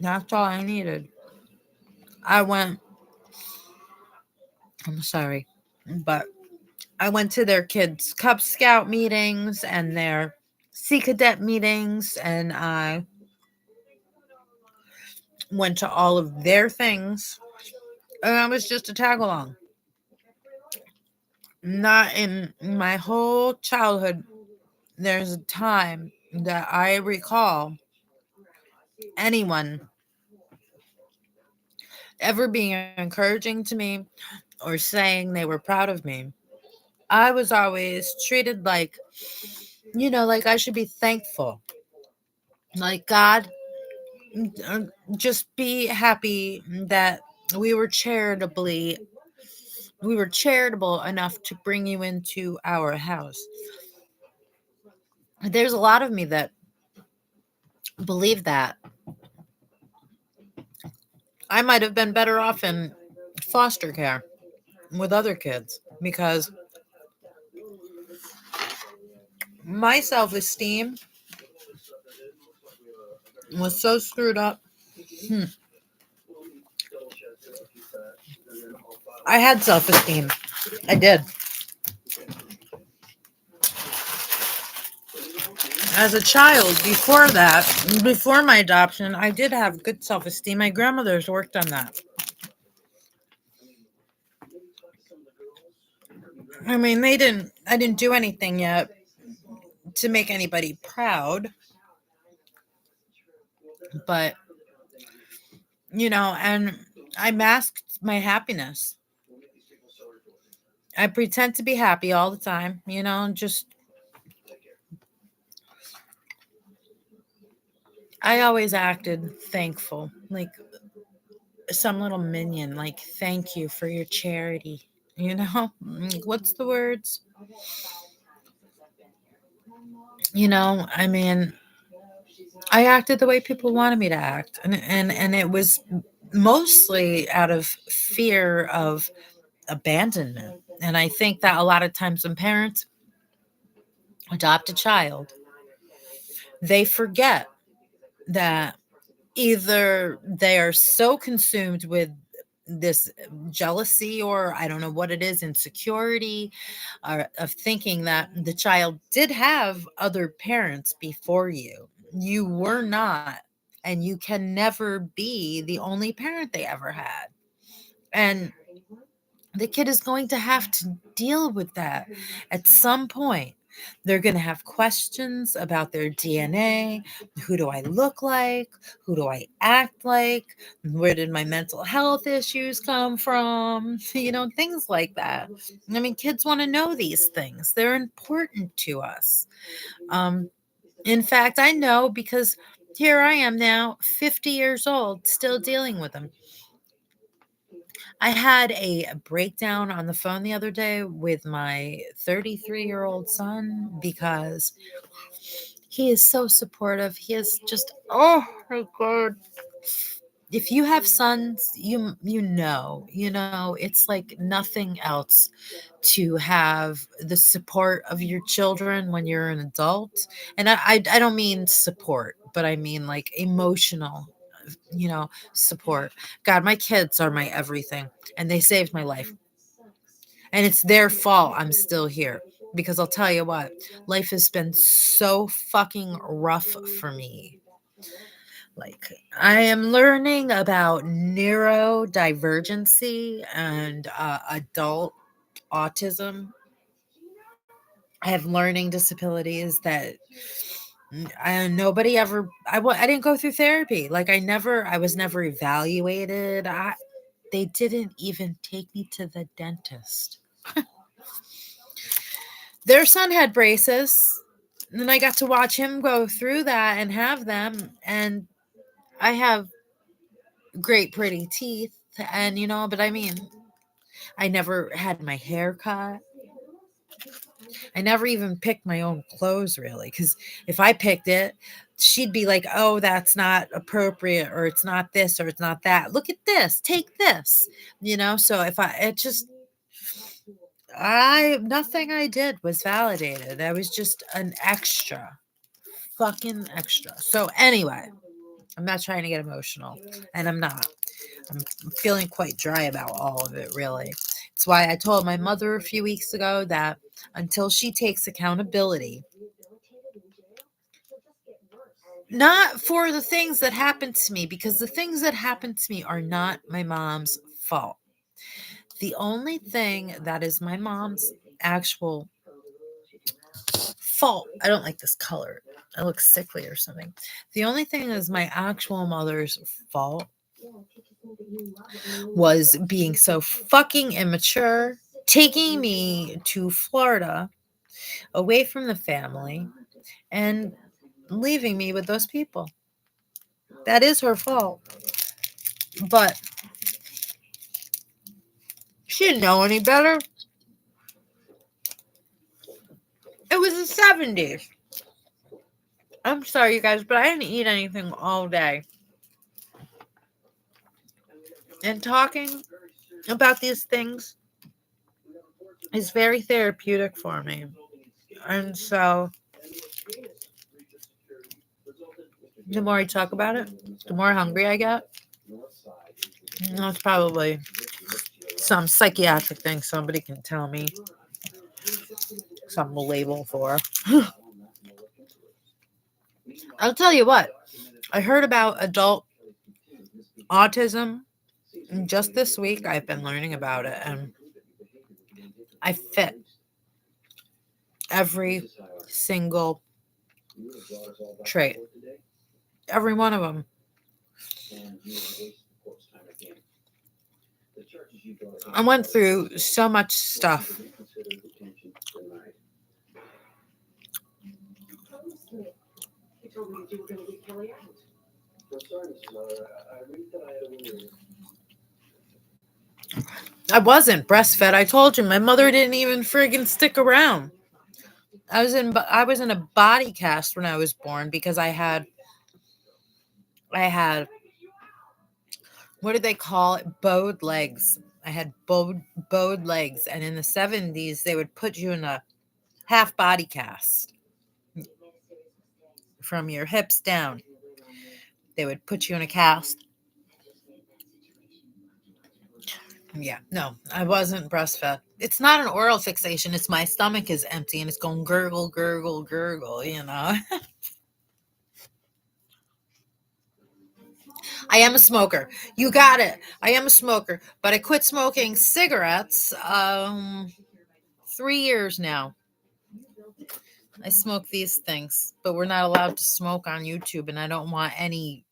That's all I needed. I went, I'm sorry, but I went to their kids' Cub Scout meetings and their Sea Cadet meetings, and I went to all of their things, and I was just a tag along. Not in my whole childhood, there's a time that I recall anyone ever being encouraging to me or saying they were proud of me. I was always treated like, like I should be thankful. Like, God, uh, just be happy that we were charitable enough to bring you into our house. There's a lot of me that believe that I might have been better off in foster care with other kids because my self-esteem was so screwed up. Hmm. I had self-esteem. I did. As a child, before my adoption, I did have good self-esteem. My grandmother's worked on that. I mean, I didn't do anything yet to make anybody proud, but, and I masked my happiness. I pretend to be happy all the time, just I always acted thankful, like some little minion, like, thank you for your charity. What's the words? I mean, I acted the way people wanted me to act, and it was mostly out of fear of abandonment. And I think that a lot of times when parents adopt a child, they forget that either they are so consumed with this jealousy, or I don't know what it is, insecurity, or of thinking that the child did have other parents before you. You were not, and you can never be the only parent they ever had. And the kid is going to have to deal with that at some point. They're going to have questions about their DNA. Who do I look like? Who do I act like? Where did my mental health issues come from? Things like that. I mean, kids want to know these things. They're important to us. In fact, I know because here I am now, 50 years old, still dealing with them. I had a breakdown on the phone the other day with my 33-year-old son because he is so supportive. He is just, oh my God. If you have sons, it's like nothing else to have the support of your children when you're an adult. And I don't mean support, but I mean like emotional, support. God, my kids are my everything, and they saved my life. And it's their fault I'm still here. Because I'll tell you what, life has been so fucking rough for me. Like, I am learning about neurodivergency and adult autism. I have learning disabilities that nobody ever. I didn't go through therapy. Like, I was never evaluated. They didn't even take me to the dentist. Their son had braces, and then I got to watch him go through that and have them. And I have great, pretty teeth, and but I mean, I never had my hair cut. I never even picked my own clothes, really, because if I picked it, she'd be like, "Oh, that's not appropriate, or it's not this, or it's not that. Look at this, take this." So if nothing I did was validated. I was just an extra, fucking extra. So anyway, I'm not trying to get emotional, and I'm not. I'm feeling quite dry about all of it, really. It's why I told my mother a few weeks ago that until she takes accountability, not for the things that happened to me, because the things that happened to me are not my mom's fault. The only thing that is my mom's actual fault, I don't like this color. It looks sickly or something. The only thing that is my actual mother's fault was being so fucking immature, taking me to Florida away from the family and leaving me with those people. That is her fault. But she didn't know any better. It was the 70s. I'm sorry, you guys, but I didn't eat anything all day. And talking about these things is very therapeutic for me. And so the more I talk about it, the more hungry I get. That's probably some psychiatric thing somebody can tell me some label for. I'll tell you what, I heard about adult autism just this week. I've been learning about it, and I fit every single trait, every one of them. I went through so much stuff. I wasn't breastfed. I told you, my mother didn't even friggin' stick around. I was in a body cast when I was born because I had what do they call it? Bowed legs. I had bowed legs, and in the 70s they would put you in a half body cast from your hips down. They would put you in a cast. Yeah, no, I wasn't breastfed. It's not an oral fixation. It's my stomach is empty and it's going gurgle, gurgle, gurgle, I am a smoker. You got it. I am a smoker, but I quit smoking cigarettes 3 years now. I smoke these things, but we're not allowed to smoke on YouTube, and I don't want any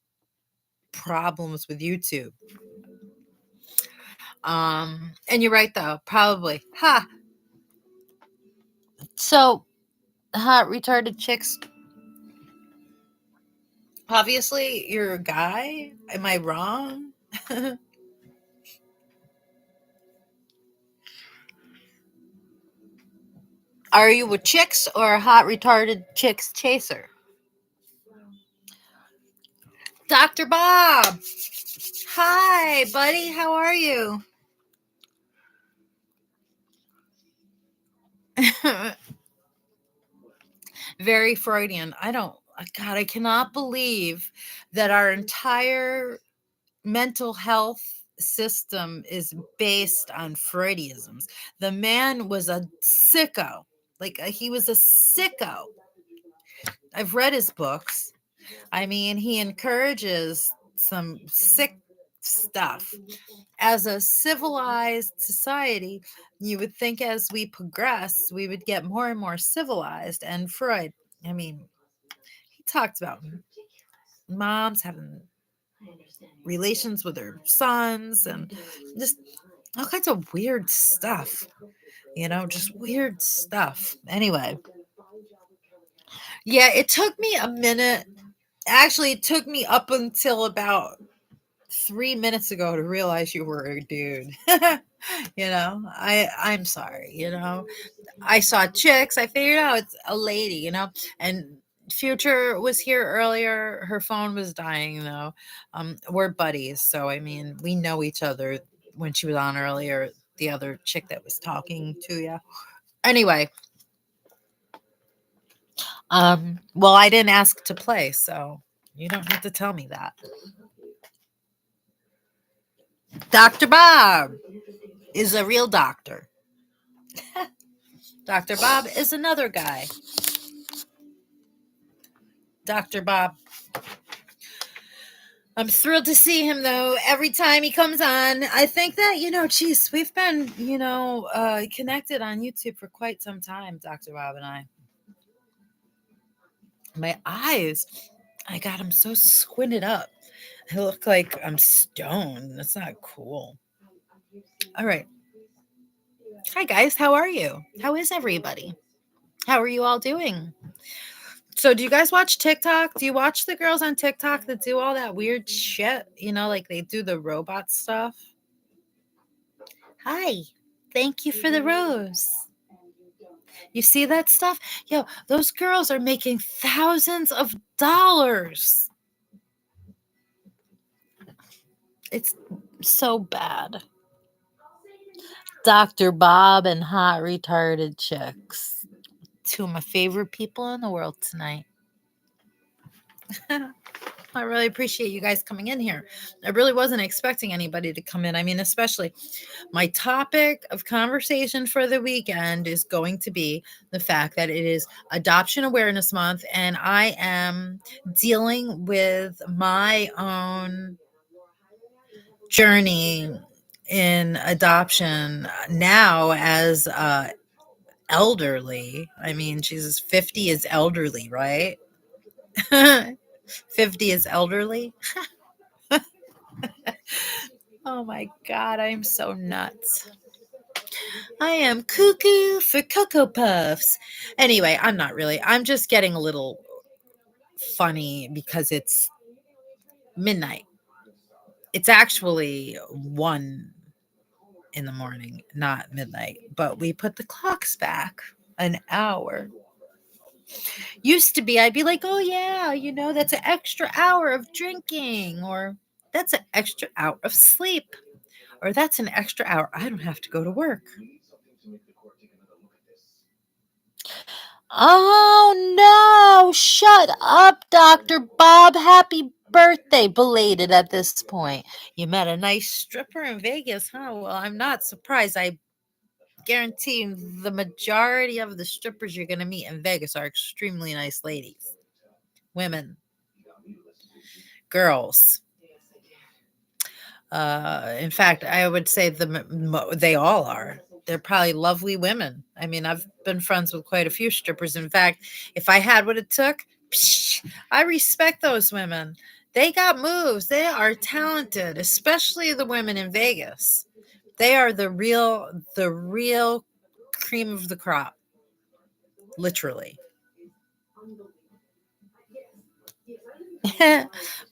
problems with YouTube. And you're right though, probably. Ha. So hot retarded chicks. Obviously, you're a guy. Am I wrong? Are you a chicks or a hot retarded chicks chaser? Dr. Bob. Hi, buddy. How are you? Very Freudian. God, I cannot believe that our entire mental health system is based on Freudianisms. The man was a sicko. He was a sicko. I've read his books. I mean, he encourages some sick stuff. As a civilized society, you would think as we progress, we would get more and more civilized. And Freud, I mean, he talked about moms having relations with their sons and just all kinds of weird stuff, just weird stuff. Anyway, yeah, it took me a minute. Actually, it took me up until about 3 minutes ago to realize you were a dude. I'm sorry. I saw chicks. I figured out it's a lady. And Future was here earlier. Her phone was dying though. We're buddies, so I mean, we know each other. When she was on earlier, the other chick that was talking to you. Anyway, well, I didn't ask to play, so you don't have to tell me that. Dr. Bob is a real doctor. Dr. Bob is another guy. Dr. Bob. I'm thrilled to see him though. Every time he comes on, I think that, geez, we've been, connected on YouTube for quite some time, Dr. Bob and I. My eyes, I got them so squinted up. I look like I'm stoned. That's not cool. All right. Hi, guys. How are you? How is everybody? How are you all doing? So, do you guys watch TikTok? Do you watch the girls on TikTok that do all that weird shit? Like they do the robot stuff? Hi. Thank you for the rose. You see that stuff? Yo, those girls are making thousands of dollars. It's so bad. Dr. Bob and hot retarded chicks. Two of my favorite people in the world tonight. I really appreciate you guys coming in here. I really wasn't expecting anybody to come in. I mean, especially my topic of conversation for the weekend is going to be the fact that it is Adoption Awareness Month, and I am dealing with my own journey in adoption now as elderly. I mean, Jesus, 50 is elderly, right? 50 is elderly. Oh my God, I am so nuts. I am cuckoo for Cocoa Puffs. Anyway, I'm not really. I'm just getting a little funny because it's midnight. It's actually 1 in the morning, not midnight, but we put the clocks back an hour. Used to be, I'd be like, oh yeah, that's an extra hour of drinking, or that's an extra hour of sleep, or that's an extra hour. I don't have to go to work. Oh no, shut up, Dr. Bob. Happy birthday, belated at this point. You met a nice stripper in Vegas, huh? Well, I'm not surprised. I guarantee the majority of the strippers you're going to meet in Vegas are extremely nice ladies, women, girls. In fact, I would say they all are. They're probably lovely women. I mean, I've been friends with quite a few strippers. In fact, if I had what it took, I respect those women. They got moves. They are talented, especially the women in Vegas. They are the real cream of the crop, literally.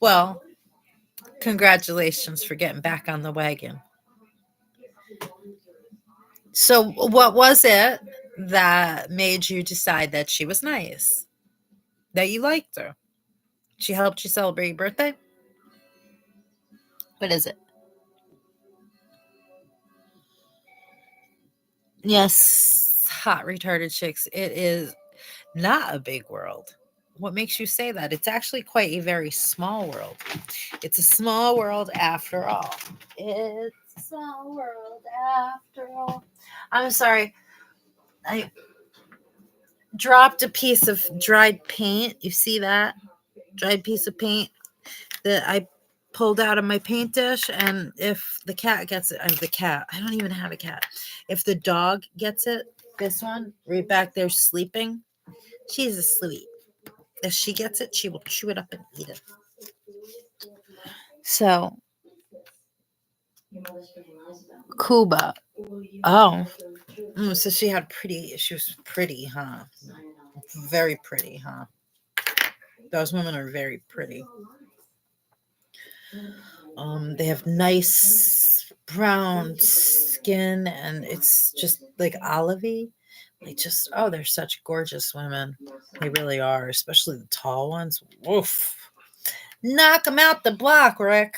Well, congratulations for getting back on the wagon. So, what was it that made you decide that she was nice? That you liked her? She helped you celebrate your birthday? What is it? Yes, hot retarded chicks. It is not a big world. What makes you say that? It's actually quite a very small world. It's a small world after all. It's a small world after all. I'm sorry. I dropped a piece of dried paint. You see that? Dried piece of paint that I pulled out of my paint dish. And if the cat gets it, the cat, I don't even have a cat. If the dog gets it, this one right back there sleeping, she's asleep. If she gets it, she will chew it up and eat it. So, Cuba. Oh, so she was pretty, huh? Very pretty, huh? Those women are very pretty. They have nice brown skin, and it's just like olivey. They're such gorgeous women. They really are, especially the tall ones. Woof. Knock them out the block, Rick.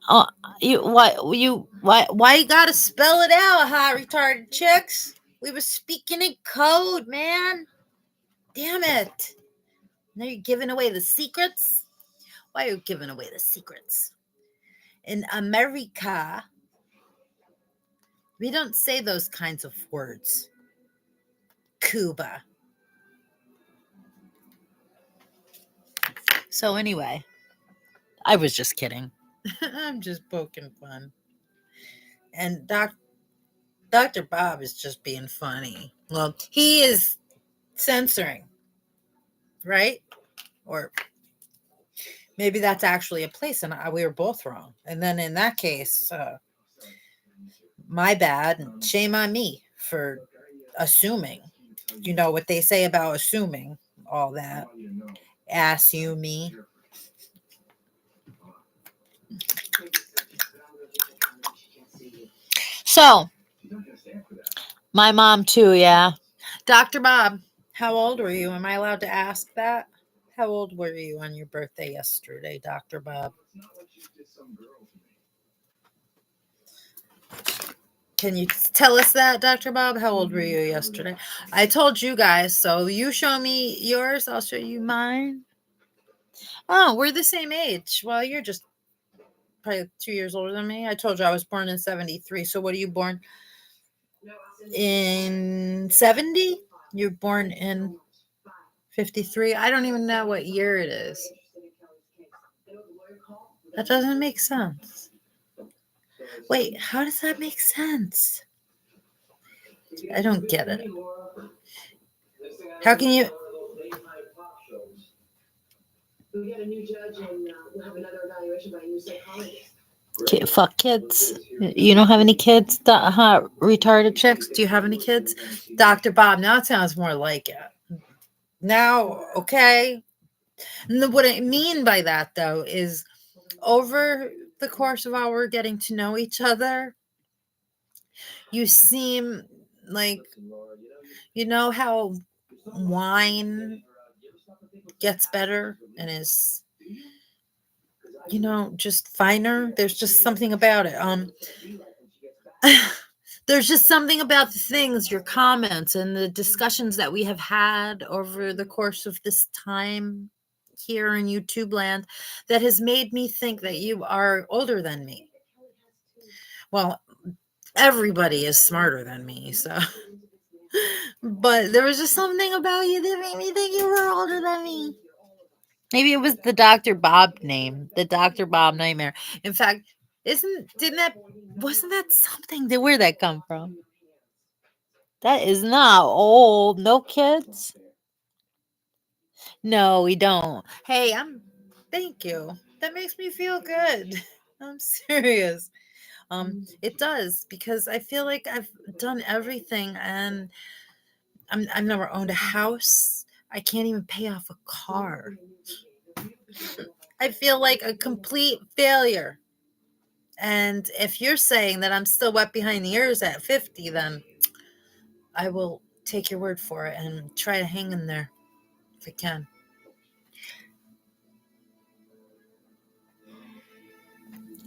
Oh, why you gotta spell it out, hot retarded chicks? We were speaking in code, man. Damn it. Now you're giving away the secrets? Why are you giving away the secrets? In America, we don't say those kinds of words. Cuba. So anyway, I was just kidding. I'm just poking fun. And Dr. Bob is just being funny. Well, he is censoring, right? Or maybe that's actually a place, and we were both wrong. And then in that case, my bad, and shame on me for assuming. You know what they say about assuming, all that. Ass you me. So, my mom too, yeah. Dr. Bob, how old were you? Am I allowed to ask that? How old were you on your birthday yesterday, Dr. Bob? Can you tell us that, Dr. Bob? How old were you yesterday? I told you guys, so you show me yours, I'll show you mine. Oh, we're the same age. Well, you're just probably 2 years older than me. I told you I was born in 73. So what are you born in 70? You're born in 53. I don't even know what year it is. That doesn't make sense. Wait, how does that make sense? I don't get it. How can you? We get a new judge, and we'll have another evaluation by a new psychologist. Fuck kids. You don't have any kids, retarded chicks? Do you have any kids? Dr. Bob, now it sounds more like it. Now, okay. What I mean by that, though, is over the course of our getting to know each other, you seem like, you know how wine gets better and is, just finer. There's just something about it. There's just something about the things, your comments, and the discussions that we have had over the course of this time here in YouTube land that has made me think that you are older than me. Well, everybody is smarter than me, so. But there was just something about you that made me think you were older than me. Maybe it was the Dr. Bob name, the Dr. Bob nightmare. In fact, wasn't that something? Where'd that come from? That is not old. No kids? No, we don't. Hey, thank you. That makes me feel good. I'm serious. It does, because I feel like I've done everything, and I've never owned a house. I can't even pay off a car. I feel like a complete failure. And if you're saying that I'm still wet behind the ears at 50, then I will take your word for it and try to hang in there if I can.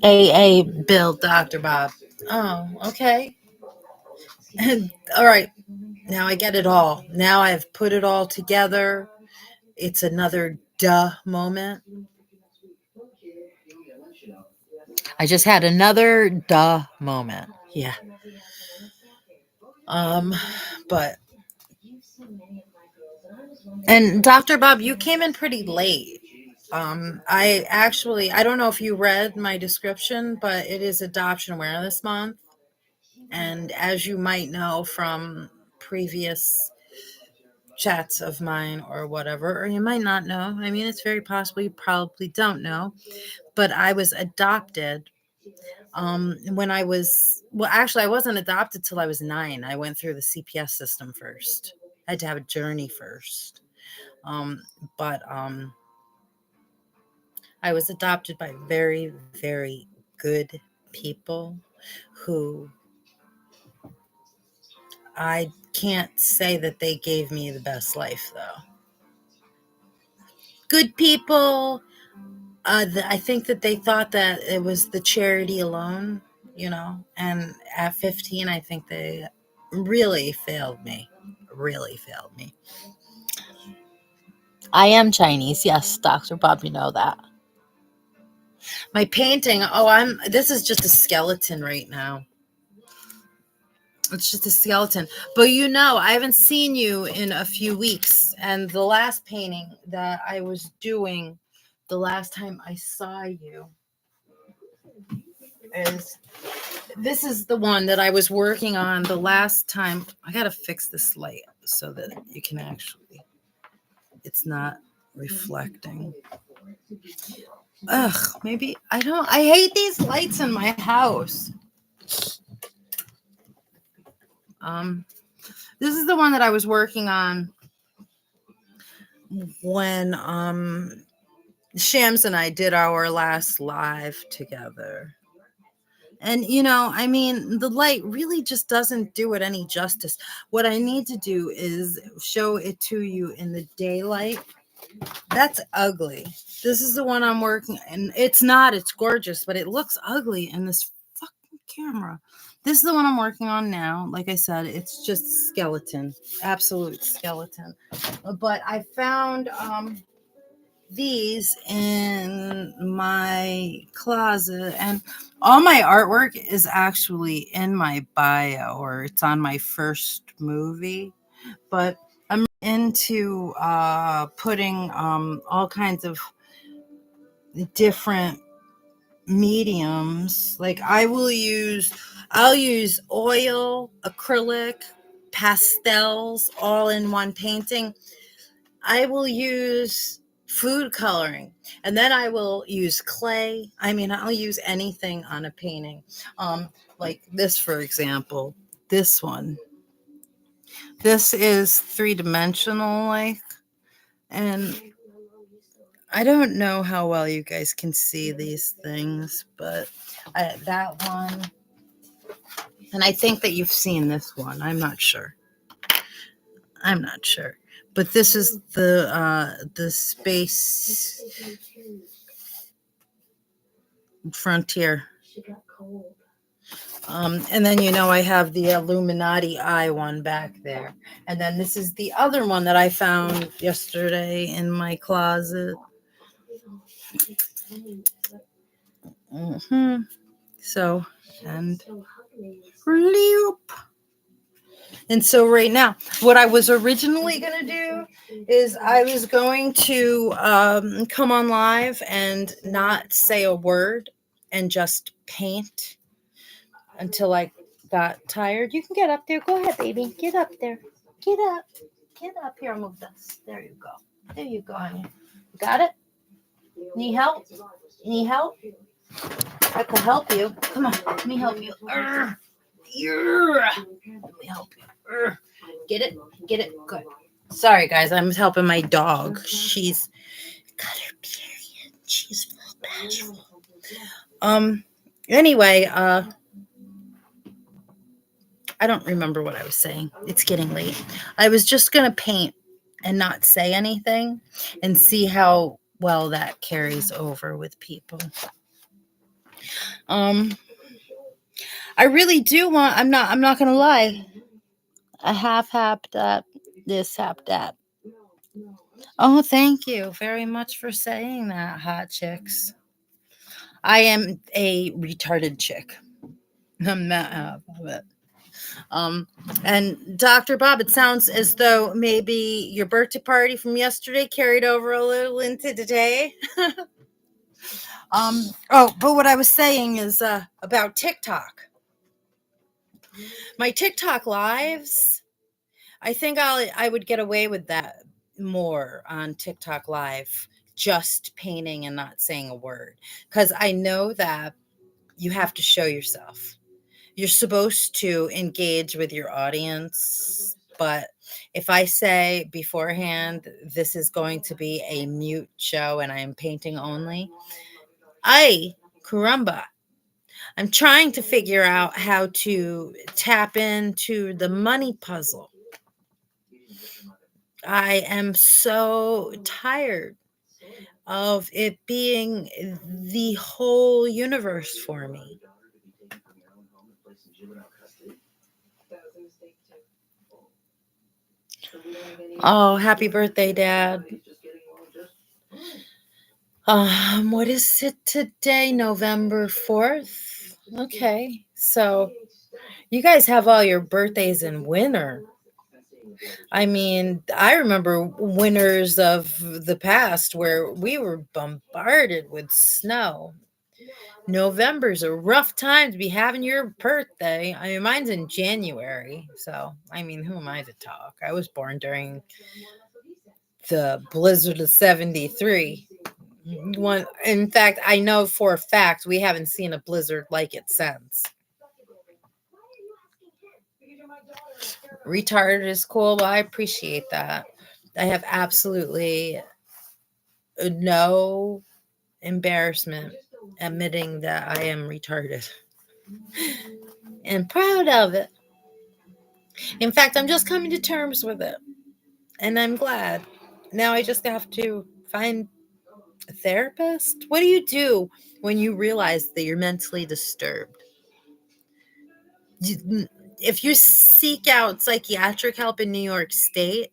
A Bill, Dr. Bob. Oh, okay. All right. Now I get it all. Now I've put it all together. It's another duh moment. I just had another duh moment. Yeah. But and Dr. Bob, you came in pretty late. I don't know if you read my description, but it is Adoption Awareness Month. And as you might know from previous chats of mine or whatever, or you might not know. I mean, it's very possible you probably don't know, but I was adopted when actually, I wasn't adopted till I was 9. I went through the CPS system first. I had to have a journey first. But I was adopted by very, very good people who I can't say that they gave me the best life, though. Good people. I think that they thought that it was the charity alone, and at 15, I think they really failed me. Really failed me. I am Chinese. Yes, Dr. Bob, you know that. My painting, this is just a skeleton right now. It's just a skeleton. But I haven't seen you in a few weeks. And the last painting that I was doing the last time I saw you this is the one that I was working on the last time. I got to fix this light so that you can it's not reflecting. Ugh, maybe I hate these lights in my house. This is the one that I was working on when Shams and I did our last live together. And the light really just doesn't do it any justice. What I need to do is show it to you in the daylight. That's ugly. This is the one I'm working, and it's gorgeous, but it looks ugly in this fucking camera. This is the one I'm working on now. Like I said, it's just a skeleton, absolute skeleton. But I found these in my closet, and all my artwork is actually in my bio, or it's on my first movie. But I'm into putting all kinds of different mediums. Like I'll use oil, acrylic, pastels, all in one painting. I will use food coloring, and then I will use clay. I mean, I'll use anything on a painting. Like this, for example, this one. This is 3-dimensional, and I don't know how well you guys can see these things, but that one, and I think that you've seen this one. I'm not sure. But this is the space frontier. And then I have the Illuminati eye one back there. And then this is the other one that I found yesterday in my closet. So, and so right now, what I was originally going to do is I was going to come on live and not say a word and just paint until I got tired. You can get up there. Go ahead, baby. Get up there. Get up. Get up here. Move this. There you go. There you go, honey. Got it? Need help? Need help? I can help you. Come on. Let me help you. Let me help you. Get it? Get it? Good. Sorry, guys. I'm helping my dog. She's got her period. She's real bashful. Anyway, I don't remember what I was saying. It's getting late. I was just going to paint and not say anything and see how well that carries over with people. I really do want, I'm not going to lie. I half that, this half that. Oh, thank you very much for saying that, hot chicks. I am a retarded chick. I'm not half of it. And Dr. Bob, it sounds as though maybe your birthday party from yesterday carried over a little into today. But what I was saying is about TikTok. My TikTok lives, I think I would get away with that more on TikTok live, just painting and not saying a word, because I know that you have to show yourself. You're supposed to engage with your audience, but if I say beforehand, this is going to be a mute show and I am painting only, caramba, I'm trying to figure out how to tap into the money puzzle. I am so tired of it being the whole universe for me. Oh, happy birthday, Dad. What is it today? November 4th? Okay. So you guys have all your birthdays in winter. I mean, I remember winters of the past where we were bombarded with snow. November's a rough time to be having your birthday. I mean, mine's in January. So, I mean, who am I to talk? I was born during the blizzard of 73. In fact, I know for a fact we haven't seen a blizzard like it since. Retarded is cool. Well, I appreciate that. I have absolutely no embarrassment admitting that I am retarded and proud of it. In fact, I'm just coming to terms with it, and I'm glad. Now I just have to find a therapist. What do you do when you realize that you're mentally disturbed? If you seek out psychiatric help in New York State,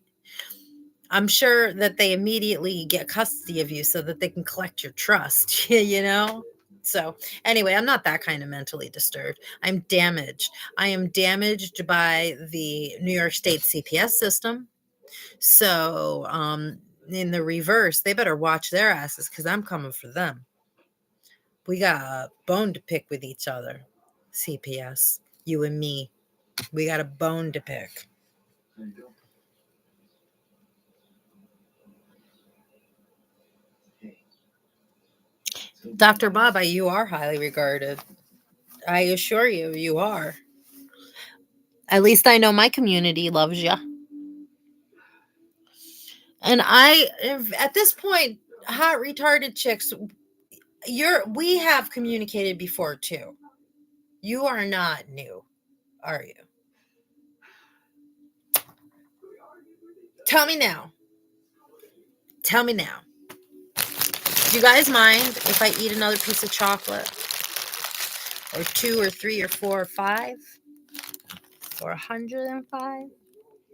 I'm sure that they immediately get custody of you so that they can collect your trust, you know? So anyway, I'm not that kind of mentally disturbed. I'm damaged. I am damaged by the New York State CPS system. So in the reverse, they better watch their asses because I'm coming for them. We got a bone to pick with each other, CPS, you and me. We got a bone to pick. Dr. Baba, you are highly regarded. I assure you, you are. At least I know my community loves you. And at this point, hot retarded chicks, we have communicated before too. You are not new, are you? Tell me now. Tell me now. Do you guys mind if I eat another piece of chocolate? Or 2 or 3 or 4 or 5? Or 105?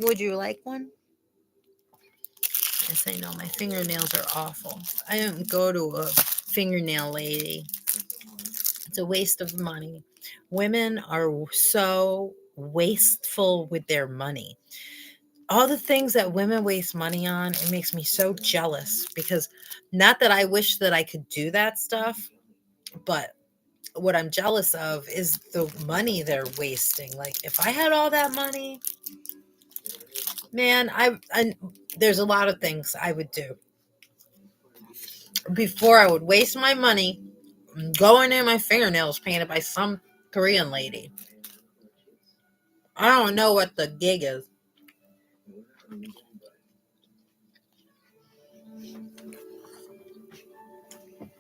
Would you like one? Yes, I know. My fingernails are awful. I don't go to a fingernail lady. It's a waste of money. Women are so wasteful with their money. all the things that women waste money on, it makes me so jealous, because not that I wish that I could do that stuff, but what I'm jealous of is the money they're wasting. Like, if I had all that money, man, I there's a lot of things I would do before I would waste my money going in my fingernails painted by some Korean lady. I don't know what the gig is.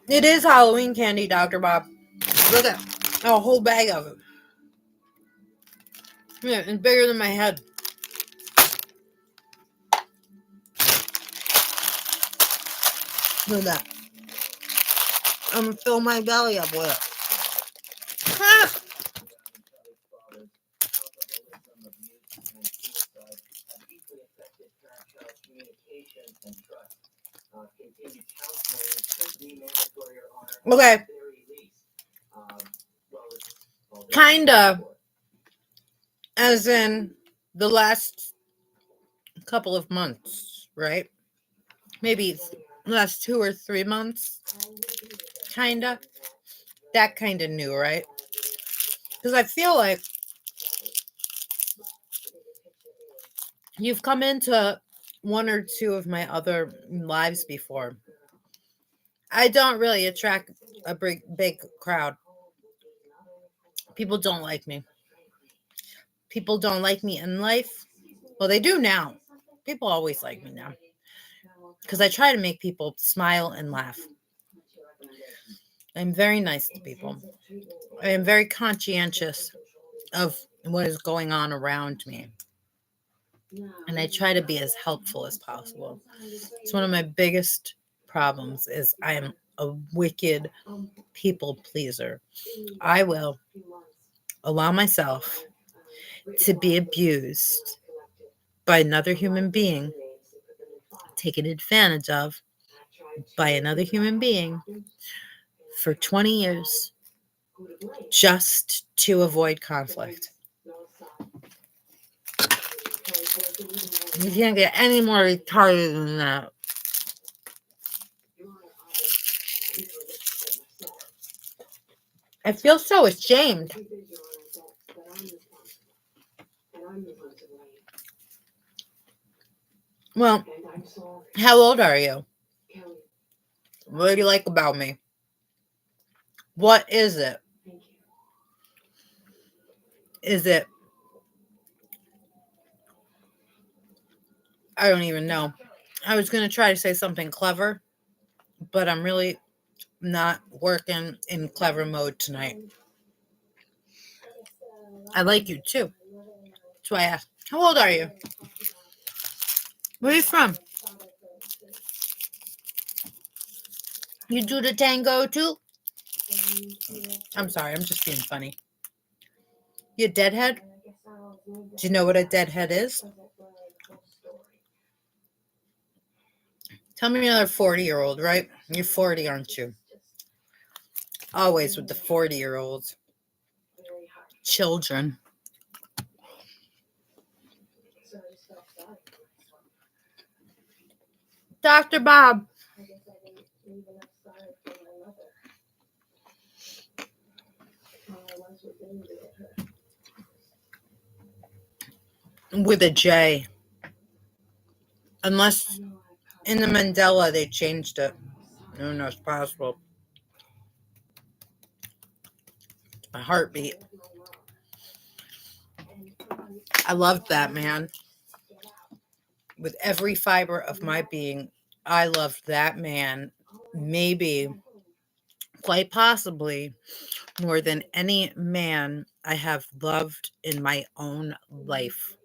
It is Halloween candy, Dr. Bob. Look at a whole bag of it. Yeah, it's bigger than my head. Look at that. I'm gonna fill my belly up with it. Ah! Okay. Kinda. As in the last couple of months, right? Maybe last 2 or 3 months. Kinda. That kind of new, right? Because I feel like you've come into 1 or 2 of my other lives before. I don't really attract a big crowd. People don't like me. People don't like me in life. Well, they do now. People always like me now. Because I try to make people smile and laugh. I'm very nice to people. I am very conscientious of what is going on around me. And I try to be as helpful as possible. It's one of my biggest problems is I am a wicked people pleaser. I will allow myself to be abused by another human being, taken advantage of by another human being for 20 years just to avoid conflict. You can't get any more retarded than that. I feel so ashamed. Well, how old are you? What do you like about me? What is it? Is it? I don't even know. I was going to try to say something clever, but I'm really not working in clever mode tonight. I like you too. That's why I asked. How old are you? Where are you from? You do the tango too? I'm sorry, I'm just being funny. You a deadhead? Do you know what a deadhead is? Tell me another 40-year-old, right? You're 40, aren't you? Always with the 40-year-olds. Children. Dr. Bob. With a J. Unless in the Mandela they changed it. Who knows, possible. It's my heartbeat. I loved that man. With every fiber of my being, I loved that man. Maybe, quite possibly, more than any man I have loved in my own life.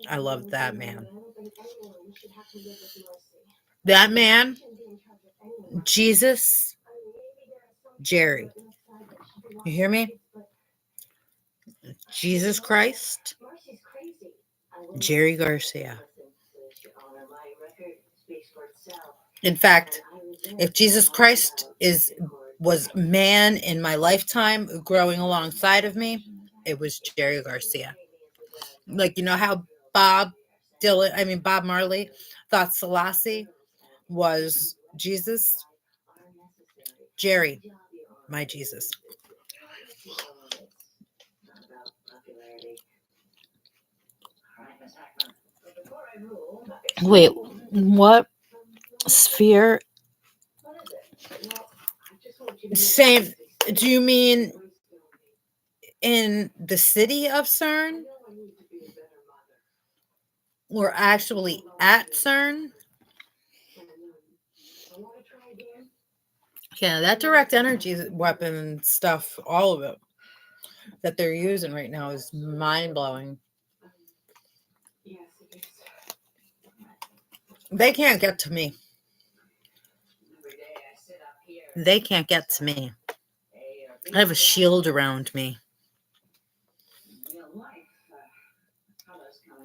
I loved that man. That man, Jesus, Jerry. You hear me? Jesus Christ, Jerry Garcia. In fact, if Jesus Christ was man in my lifetime growing alongside of me, it was Jerry Garcia. Like, you know how Bob Marley thought Selassie was Jesus. Jerry, my Jesus. Wait, what sphere? Same. Do you mean in the city of CERN? Or actually at CERN? Yeah, that direct energy weapon stuff, all of it that they're using right now is mind blowing. They can't get to me. They can't get to me. I have a shield around me.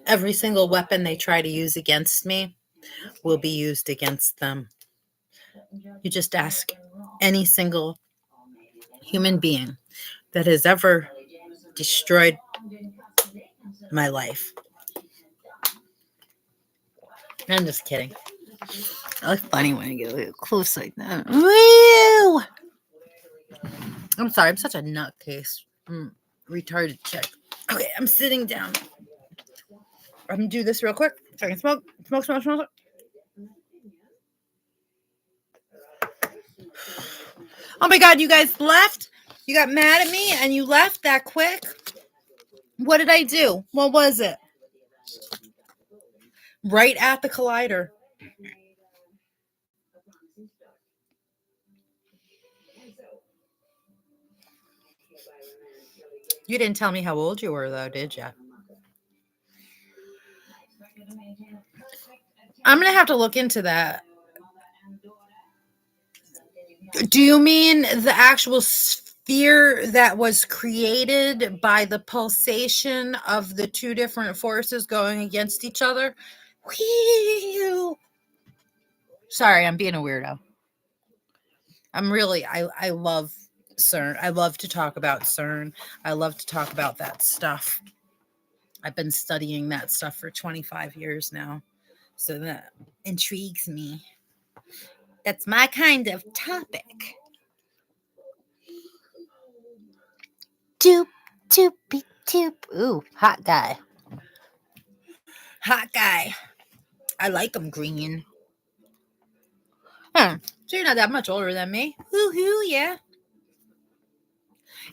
Every single weapon they try to use against me will be used against them. You just ask any single human being that has ever destroyed my life. I'm just kidding. I look funny when I get a little close like that. Woo! I'm sorry, I'm such a nutcase. Retarded chick. Okay, I'm sitting down. I'm gonna do this real quick so I can smoke. Oh my God, you guys left? You got mad at me and you left that quick? What did I do? What was it? Right at the collider. You didn't tell me how old you were, though, did you? I'm going to have to look into that. Do you mean the actual sphere that was created by the pulsation of the two different forces going against each other? Whee! Sorry, I'm being a weirdo. I love CERN. I love to talk about CERN. I love to talk about that stuff. I've been studying that stuff for 25 years now. So that intrigues me. That's my kind of topic. Doop, doopy, doop. Ooh, hot guy. Hot guy. I like him green. So you're not that much older than me. Woohoo, yeah.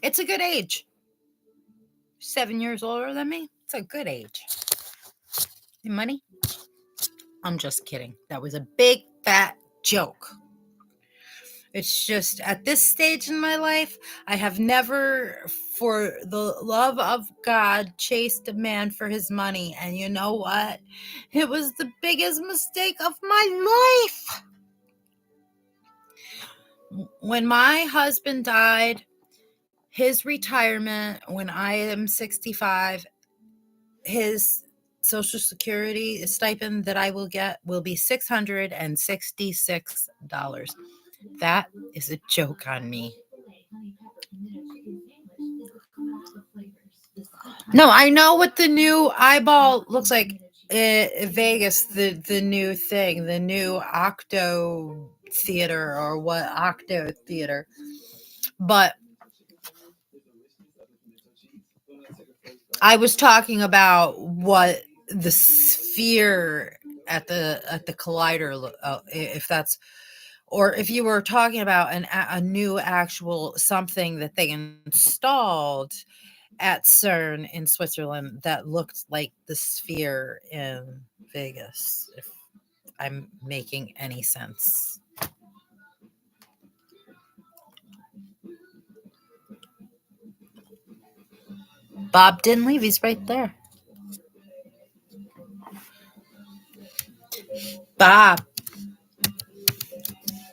It's a good age. 7 years older than me. It's a good age. Money? I'm just kidding. That was a big fat joke. It's just at this stage in my life, I have never, for the love of God, chased a man for his money. And you know what? It was the biggest mistake of my life. When my husband died, his retirement, when I am 65, his Social Security stipend that I will get will be $666. That is a joke on me. No, I know what the new eyeball looks like in Vegas, the new thing, the new Octo Theater or what Octo Theater. But I was talking about what the sphere at the collider, if that's, or if you were talking about a new actual something that they installed at CERN in Switzerland that looked like the sphere in Vegas, if I'm making any sense. Bob didn't leave, he's right there. Bob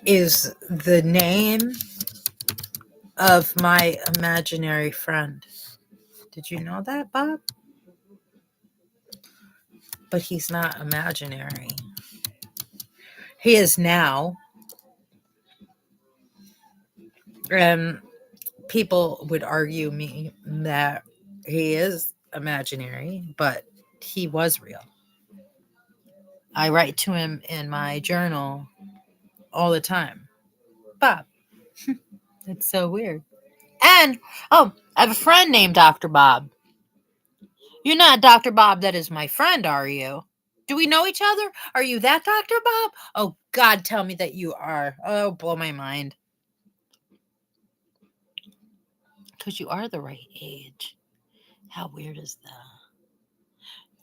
is the name of my imaginary friend. Did you know that, Bob? But he's not imaginary. He is now. And people would argue me that he is imaginary, but he was real. I write to him in my journal all the time. Bob. It's so weird. And, oh, I have a friend named Dr. Bob. You're not Dr. Bob that is my friend, are you? Do we know each other? Are you that Dr. Bob? Oh, God, tell me that you are. Oh, blow my mind. Because you are the right age. How weird is that?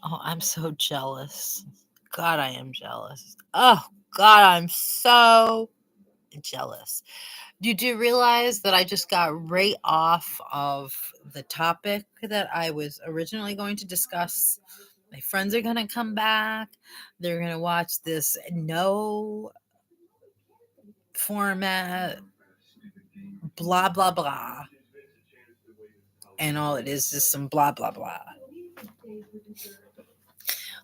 Oh, I'm so jealous. God, I am jealous. Oh, God, I'm so jealous. You do realize that I just got right off of the topic that I was originally going to discuss. My friends are going to come back. They're going to watch this no format, blah, blah, blah. And all it is some blah, blah, blah.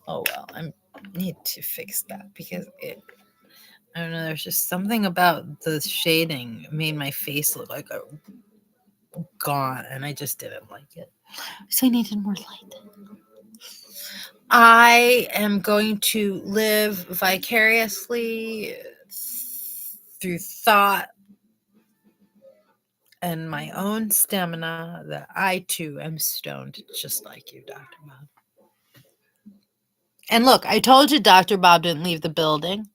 Oh, well, I need to fix that because I don't know, there's just something about the shading made my face look like a gaunt, and I just didn't like it. So I needed more light. I am going to live vicariously through thought and my own stamina that I too am stoned just like you, Dr. Bob. And look, I told you Dr. Bob didn't leave the building.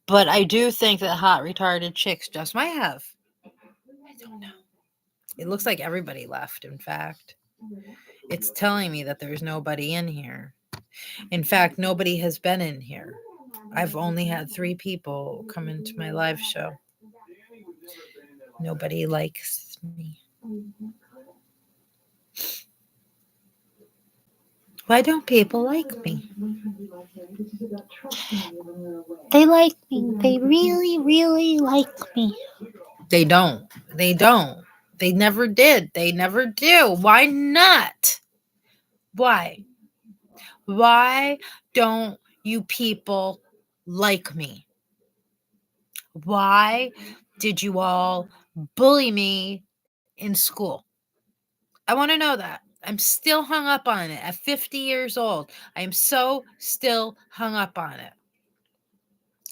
But I do think that hot retarded chicks just might have. I don't know. It looks like everybody left, in fact. It's telling me that there's nobody in here. In fact, nobody has been in here. I've only had 3 people come into my live show. Nobody likes me. Why don't people like me? They like me. They really, really like me. They don't. They don't. They never did. They never do. Why not? Why? Why don't you people like me? Why did you all bully me in school? I want to know that. I'm still hung up on it. At 50 years old, I am so still hung up on it.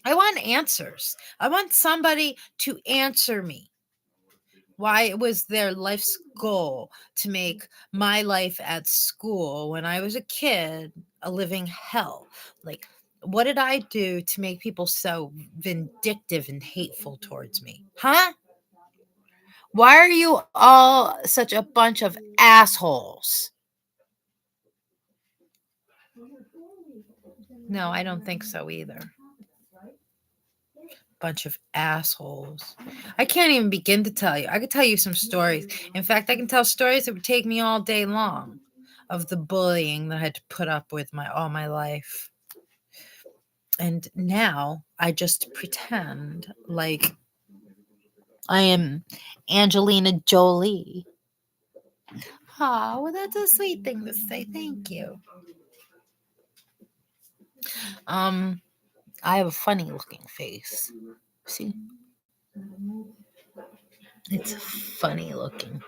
I want answers. I want somebody to answer me. Why it was their life's goal to make my life at school when I was a kid a living hell. Like, what did I do to make people so vindictive and hateful towards me? Huh? Why are you all such a bunch of assholes? No, I don't think so either. Bunch of assholes. I can't even begin to tell you. I could tell you some stories. In fact, I can tell stories that would take me all day long of the bullying that I had to put up with all my life. And now I just pretend like I am Angelina Jolie. Oh, well, that's a sweet thing to say. Thank you. I have a funny looking face. See? It's funny looking.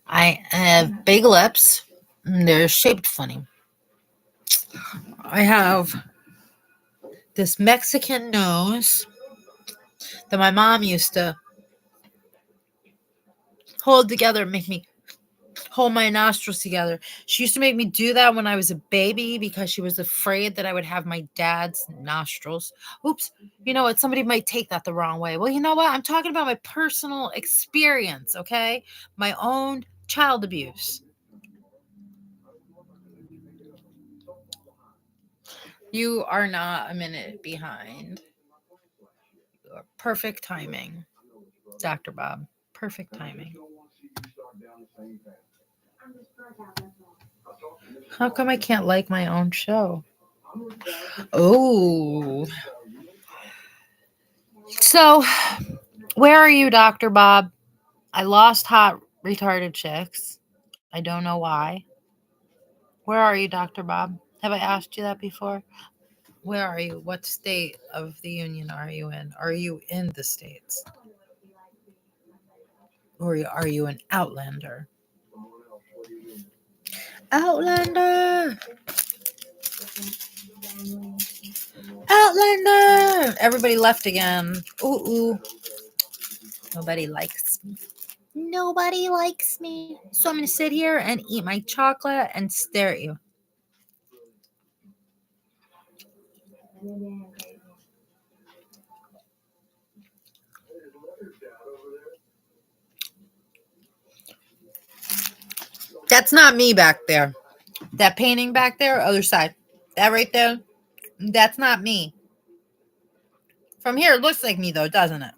I have big lips. They're shaped funny. I have this Mexican nose that my mom used to hold together and make me hold my nostrils together. She used to make me do that when I was a baby because she was afraid that I would have my dad's nostrils. Oops. You know what? Somebody might take that the wrong way. Well, you know what? I'm talking about my personal experience, okay? My own child abuse. You are not a minute behind. Perfect timing, Dr. Bob. Perfect timing. How come I can't like my own show? Oh. So, where are you, Dr. Bob? I lost hot retarded chicks. I don't know why. Where are you, Dr. Bob? Have I asked you that before? Where are you? What state of the union are you in? Are you in the States? Or are you an outlander? Outlander. Outlander. Everybody left again. Ooh. Nobody likes me. Nobody likes me. So I'm going to sit here and eat my chocolate and stare at you. That's not me back there. That painting back there, other side. That right there, that's not me. From here, it looks like me though, doesn't it?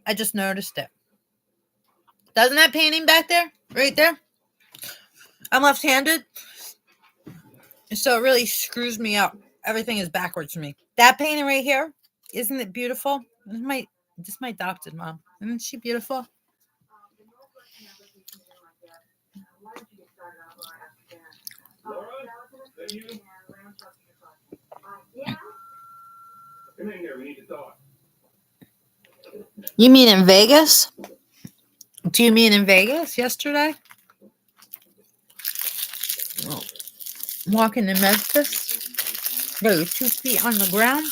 I just noticed it. Doesn't that painting back there, right there? I'm left-handed, so it really screws me up. Everything is backwards for me. That painting right here, isn't it beautiful? This is my adopted mom. Isn't she beautiful? You mean in Vegas? Do you mean in Vegas yesterday? Oh, walking in Memphis? There were 2 feet on the ground.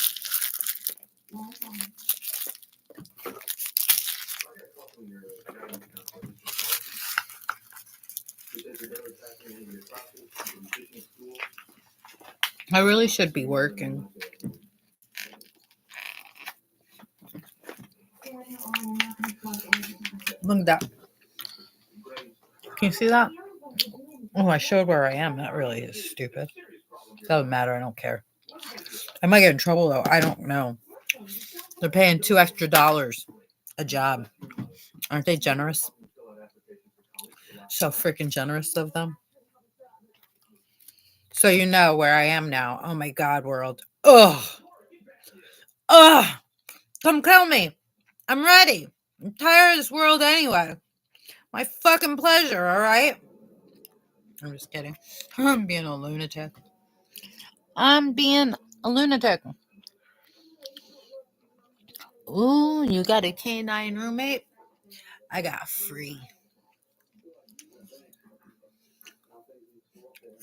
I really should be working. Look at that. Can you see that? Oh, I showed where I am. That really is stupid. Doesn't matter. I don't care. I might get in trouble though. I don't know. They're paying $2 extra a job. Aren't they generous? So freaking generous of them. So you know where I am now. Oh my God, world. Ugh. Come kill me. I'm ready. I'm tired of this world anyway. My fucking pleasure, all right? I'm just kidding. I'm being a lunatic. Ooh, you got a canine roommate? I got free.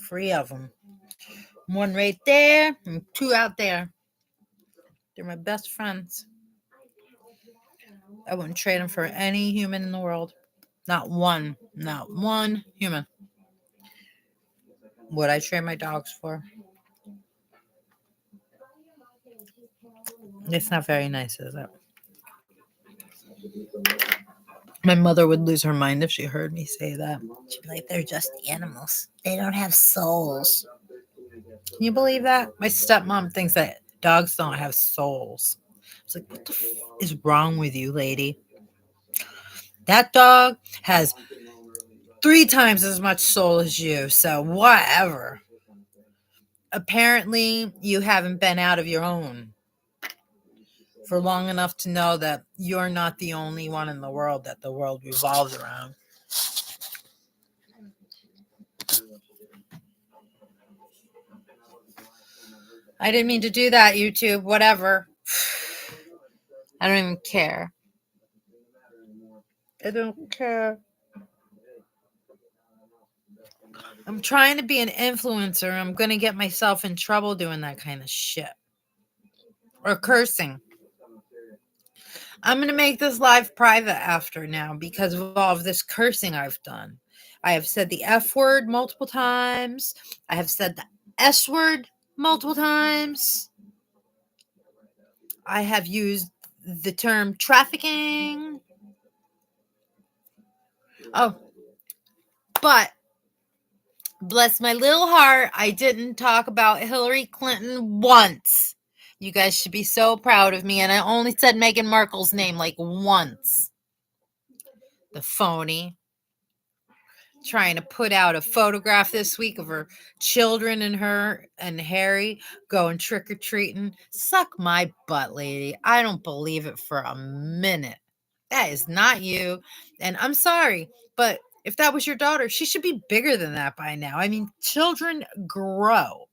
3 of them. 1 right there and 2 out there. They're my best friends. I wouldn't trade them for any human in the world. Not one human. Would I trade my dogs for? It's not very nice, is it? My mother would lose her mind if she heard me say that. She'd be like, they're just animals. They don't have souls. Can you believe that? My stepmom thinks that dogs don't have souls. It's like, what the is wrong with you, lady? That dog has 3 times as much soul as you, so whatever. Apparently, you haven't been out of your own for long enough to know that you're not the only one in the world, that the world revolves around. I didn't mean to do that, YouTube. Whatever. I don't even care. I don't care. I'm trying to be an influencer. I'm going to get myself in trouble doing that kind of shit. Or cursing. I'm going to make this live private after now because of all of this cursing I've done. I have said the F word multiple times. I have said the S word multiple times. I have used the term trafficking. Oh, but bless my little heart, I didn't talk about Hillary Clinton once. You guys should be so proud of me. And I only said Meghan Markle's name like once. The phony. Trying to put out a photograph this week of her children and her and Harry going trick-or-treating. Suck my butt, lady. I don't believe it for a minute. That is not you. And I'm sorry, but if that was your daughter, she should be bigger than that by now. I mean, children grow.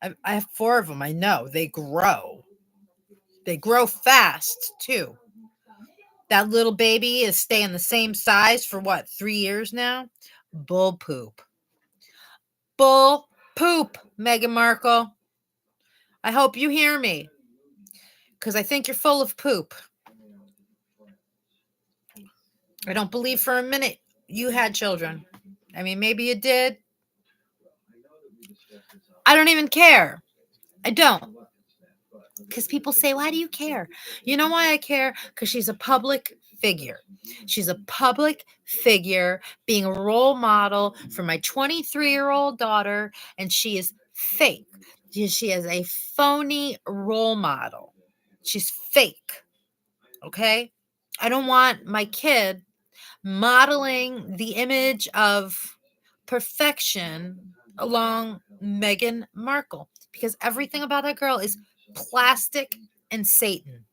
I have 4 of them. I know. They grow. They grow fast, too. That little baby is staying the same size for what, 3 years now? Bull poop. Bull poop, Meghan Markle. I hope you hear me, because I think you're full of poop. I don't believe for a minute you had children. I mean, maybe you did. I don't even care. I don't. Because people say, why do you care? You know why I care? Because she's a public figure. She's a public figure being a role model for my 23-year-old daughter, and she is fake. She is a phony role model. She's fake. Okay? I don't want my kid modeling the image of perfection along Meghan Markle, because everything about that girl is plastic and Satan.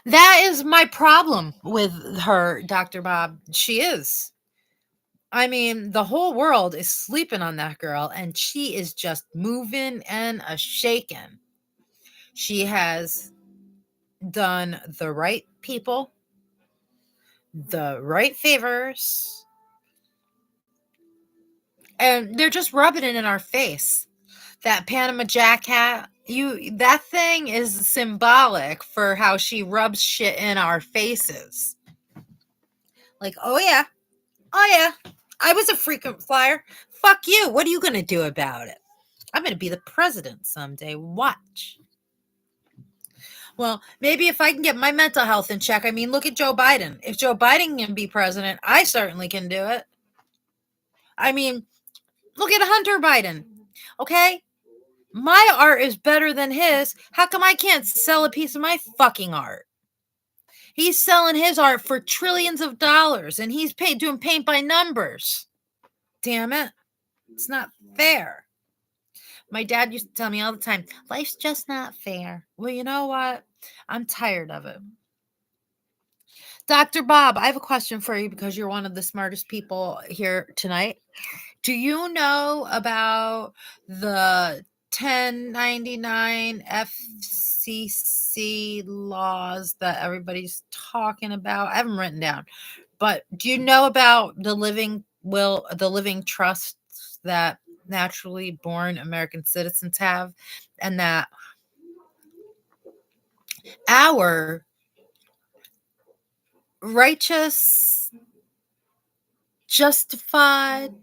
That is my problem with her, Dr. Bob. She is. I mean, the whole world is sleeping on that girl, and she is just moving and a shaking. She has done the right people, the right favors, and they're just rubbing it in our face. That Panama Jack hat, that thing is symbolic for how she rubs shit in our faces. Like, oh yeah, I was a frequent flyer. Fuck you. What are you gonna do about it? I'm gonna be the president someday. Watch. Well, maybe if I can get my mental health in check. I mean, look at Joe Biden. If Joe Biden can be president, I certainly can do it. I mean, look at Hunter Biden. Okay? My art is better than his. How come I can't sell a piece of my fucking art? He's selling his art for trillions of dollars, and he's doing paint by numbers. Damn it. It's not fair. My dad used to tell me all the time, life's just not fair. Well, you know what? I'm tired of it. Dr. Bob, I have a question for you because you're one of the smartest people here tonight. Do you know about the 1099 FCC laws that everybody's talking about? I have them written down. But do you know about the living trusts that naturally born American citizens have, and that our righteous, justified,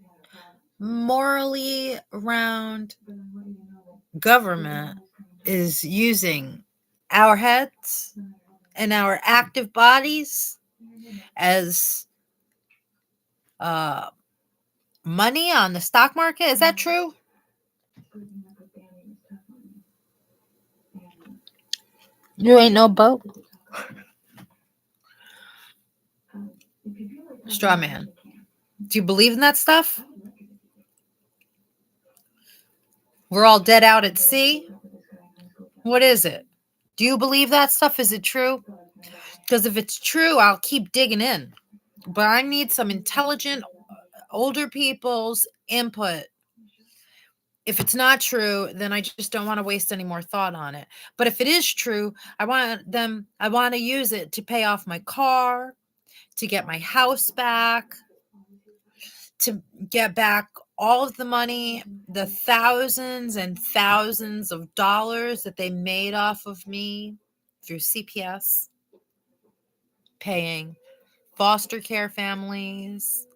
morally round government is using our heads and our active bodies as money on the stock market? Is that true? You ain't no boat. Straw man. Do you believe in that stuff? We're all dead out at sea. What is it? Do you believe that stuff? Is it true? Because if it's true, I'll keep digging in. But I need some intelligent older people's input. If it's not true, then I just don't want to waste any more thought on it. But if it is true, I want to use it to pay off my car, to get my house back, to get back all of the money, the thousands and thousands of dollars that they made off of me through CPS, paying foster care families.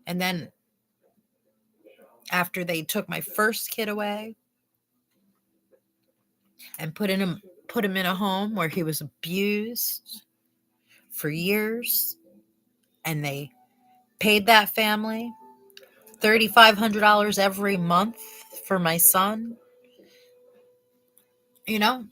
And then after they took my first kid away and put him in a home where he was abused for years, and they paid that family $3,500 every month for my son. You know,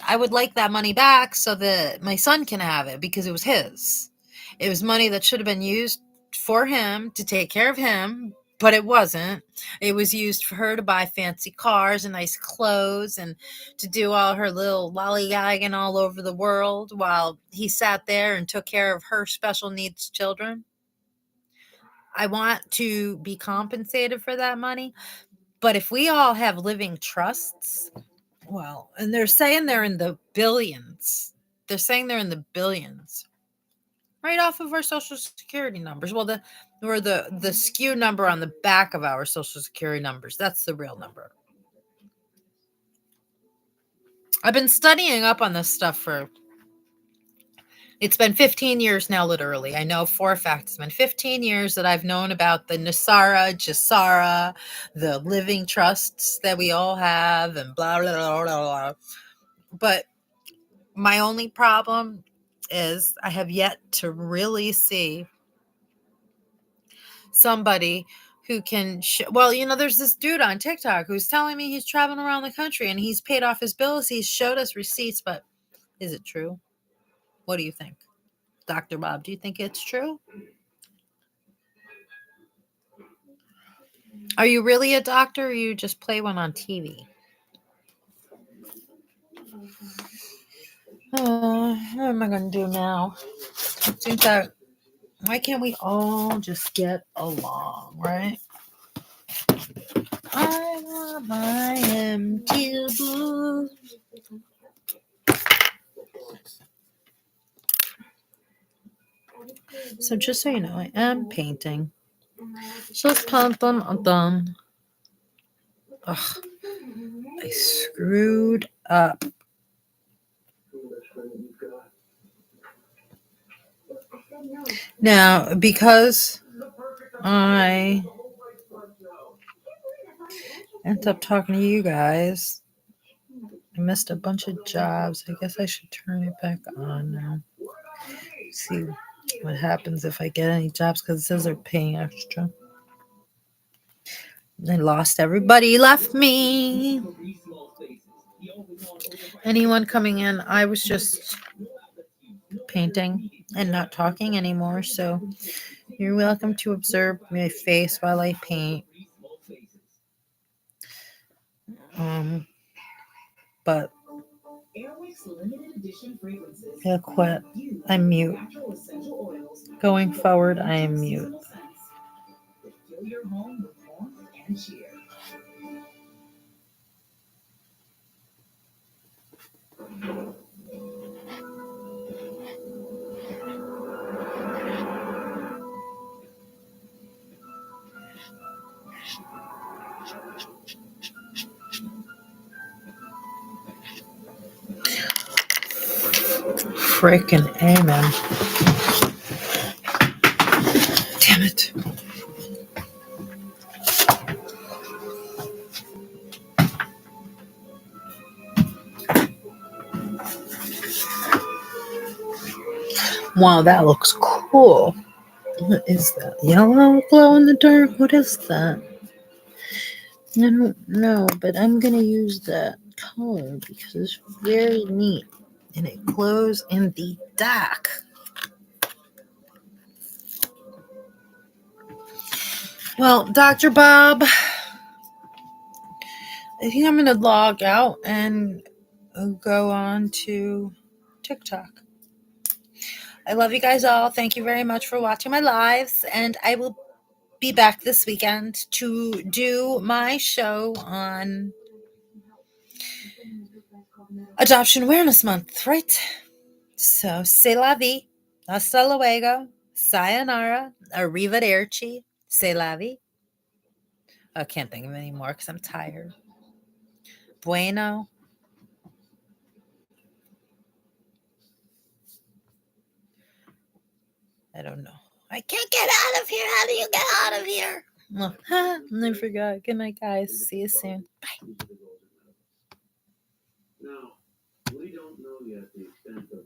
I would like that money back so that my son can have it, because it was his. It was money that should have been used for him to take care of him, but it wasn't. It was used for her to buy fancy cars and nice clothes and to do all her little lollygagging all over the world while he sat there and took care of her special needs children. I want to be compensated for that money. But if we all have living trusts, well, and they're saying they're in the billions. They're saying they're in the billions. right off of our social security numbers. Well, the SKU number on the back of our social security numbers. That's the real number. I've been studying up on this stuff it's been 15 years now, literally. I know for a fact it's been 15 years that I've known about the Nasara, Jasara, the living trusts that we all have, and blah, blah, blah, blah, blah. But my only problem is I have yet to really see somebody who can there's this dude on TikTok who's telling me he's traveling around the country and he's paid off his bills. He's showed us receipts, but is it true? What do you think? Dr. Bob, do you think it's true? Are you really a doctor or you just play one on TV? What am I going to do now? I think that why can't we all just get along, right? I want my empty booth. So just so you know, I am painting. Just pump them done. Ugh, I screwed up. Now, because I ended up talking to you guys, I missed a bunch of jobs. I guess I should turn it back on now. See what happens if I get any jobs because it says they're paying extra. I lost everybody, left me. Anyone coming in, I was just painting and not talking anymore. So you're welcome to observe my face while I paint. But I quit. I'm mute. Going forward, I am mute. Freaking amen. Damn it. Wow, that looks cool. What is that? Yellow glow in the dark? What is that? I don't know, but I'm going to use that color because it's very neat and it glows in the dark. Well, Dr. Bob, I think I'm going to log out and go on to TikTok. I love you guys all. Thank you very much for watching my lives, and I will be back this weekend to do my show on Adoption Awareness Month, right? So, c'est la vie, hasta luego, sayonara, arrivederci, c'est la vie. I can't think of any more because I'm tired. Bueno. I don't know. I can't get out of here. How do you get out of here? Well, I forgot. Good night, guys. See you soon. Bye. Now, we don't know yet the extent of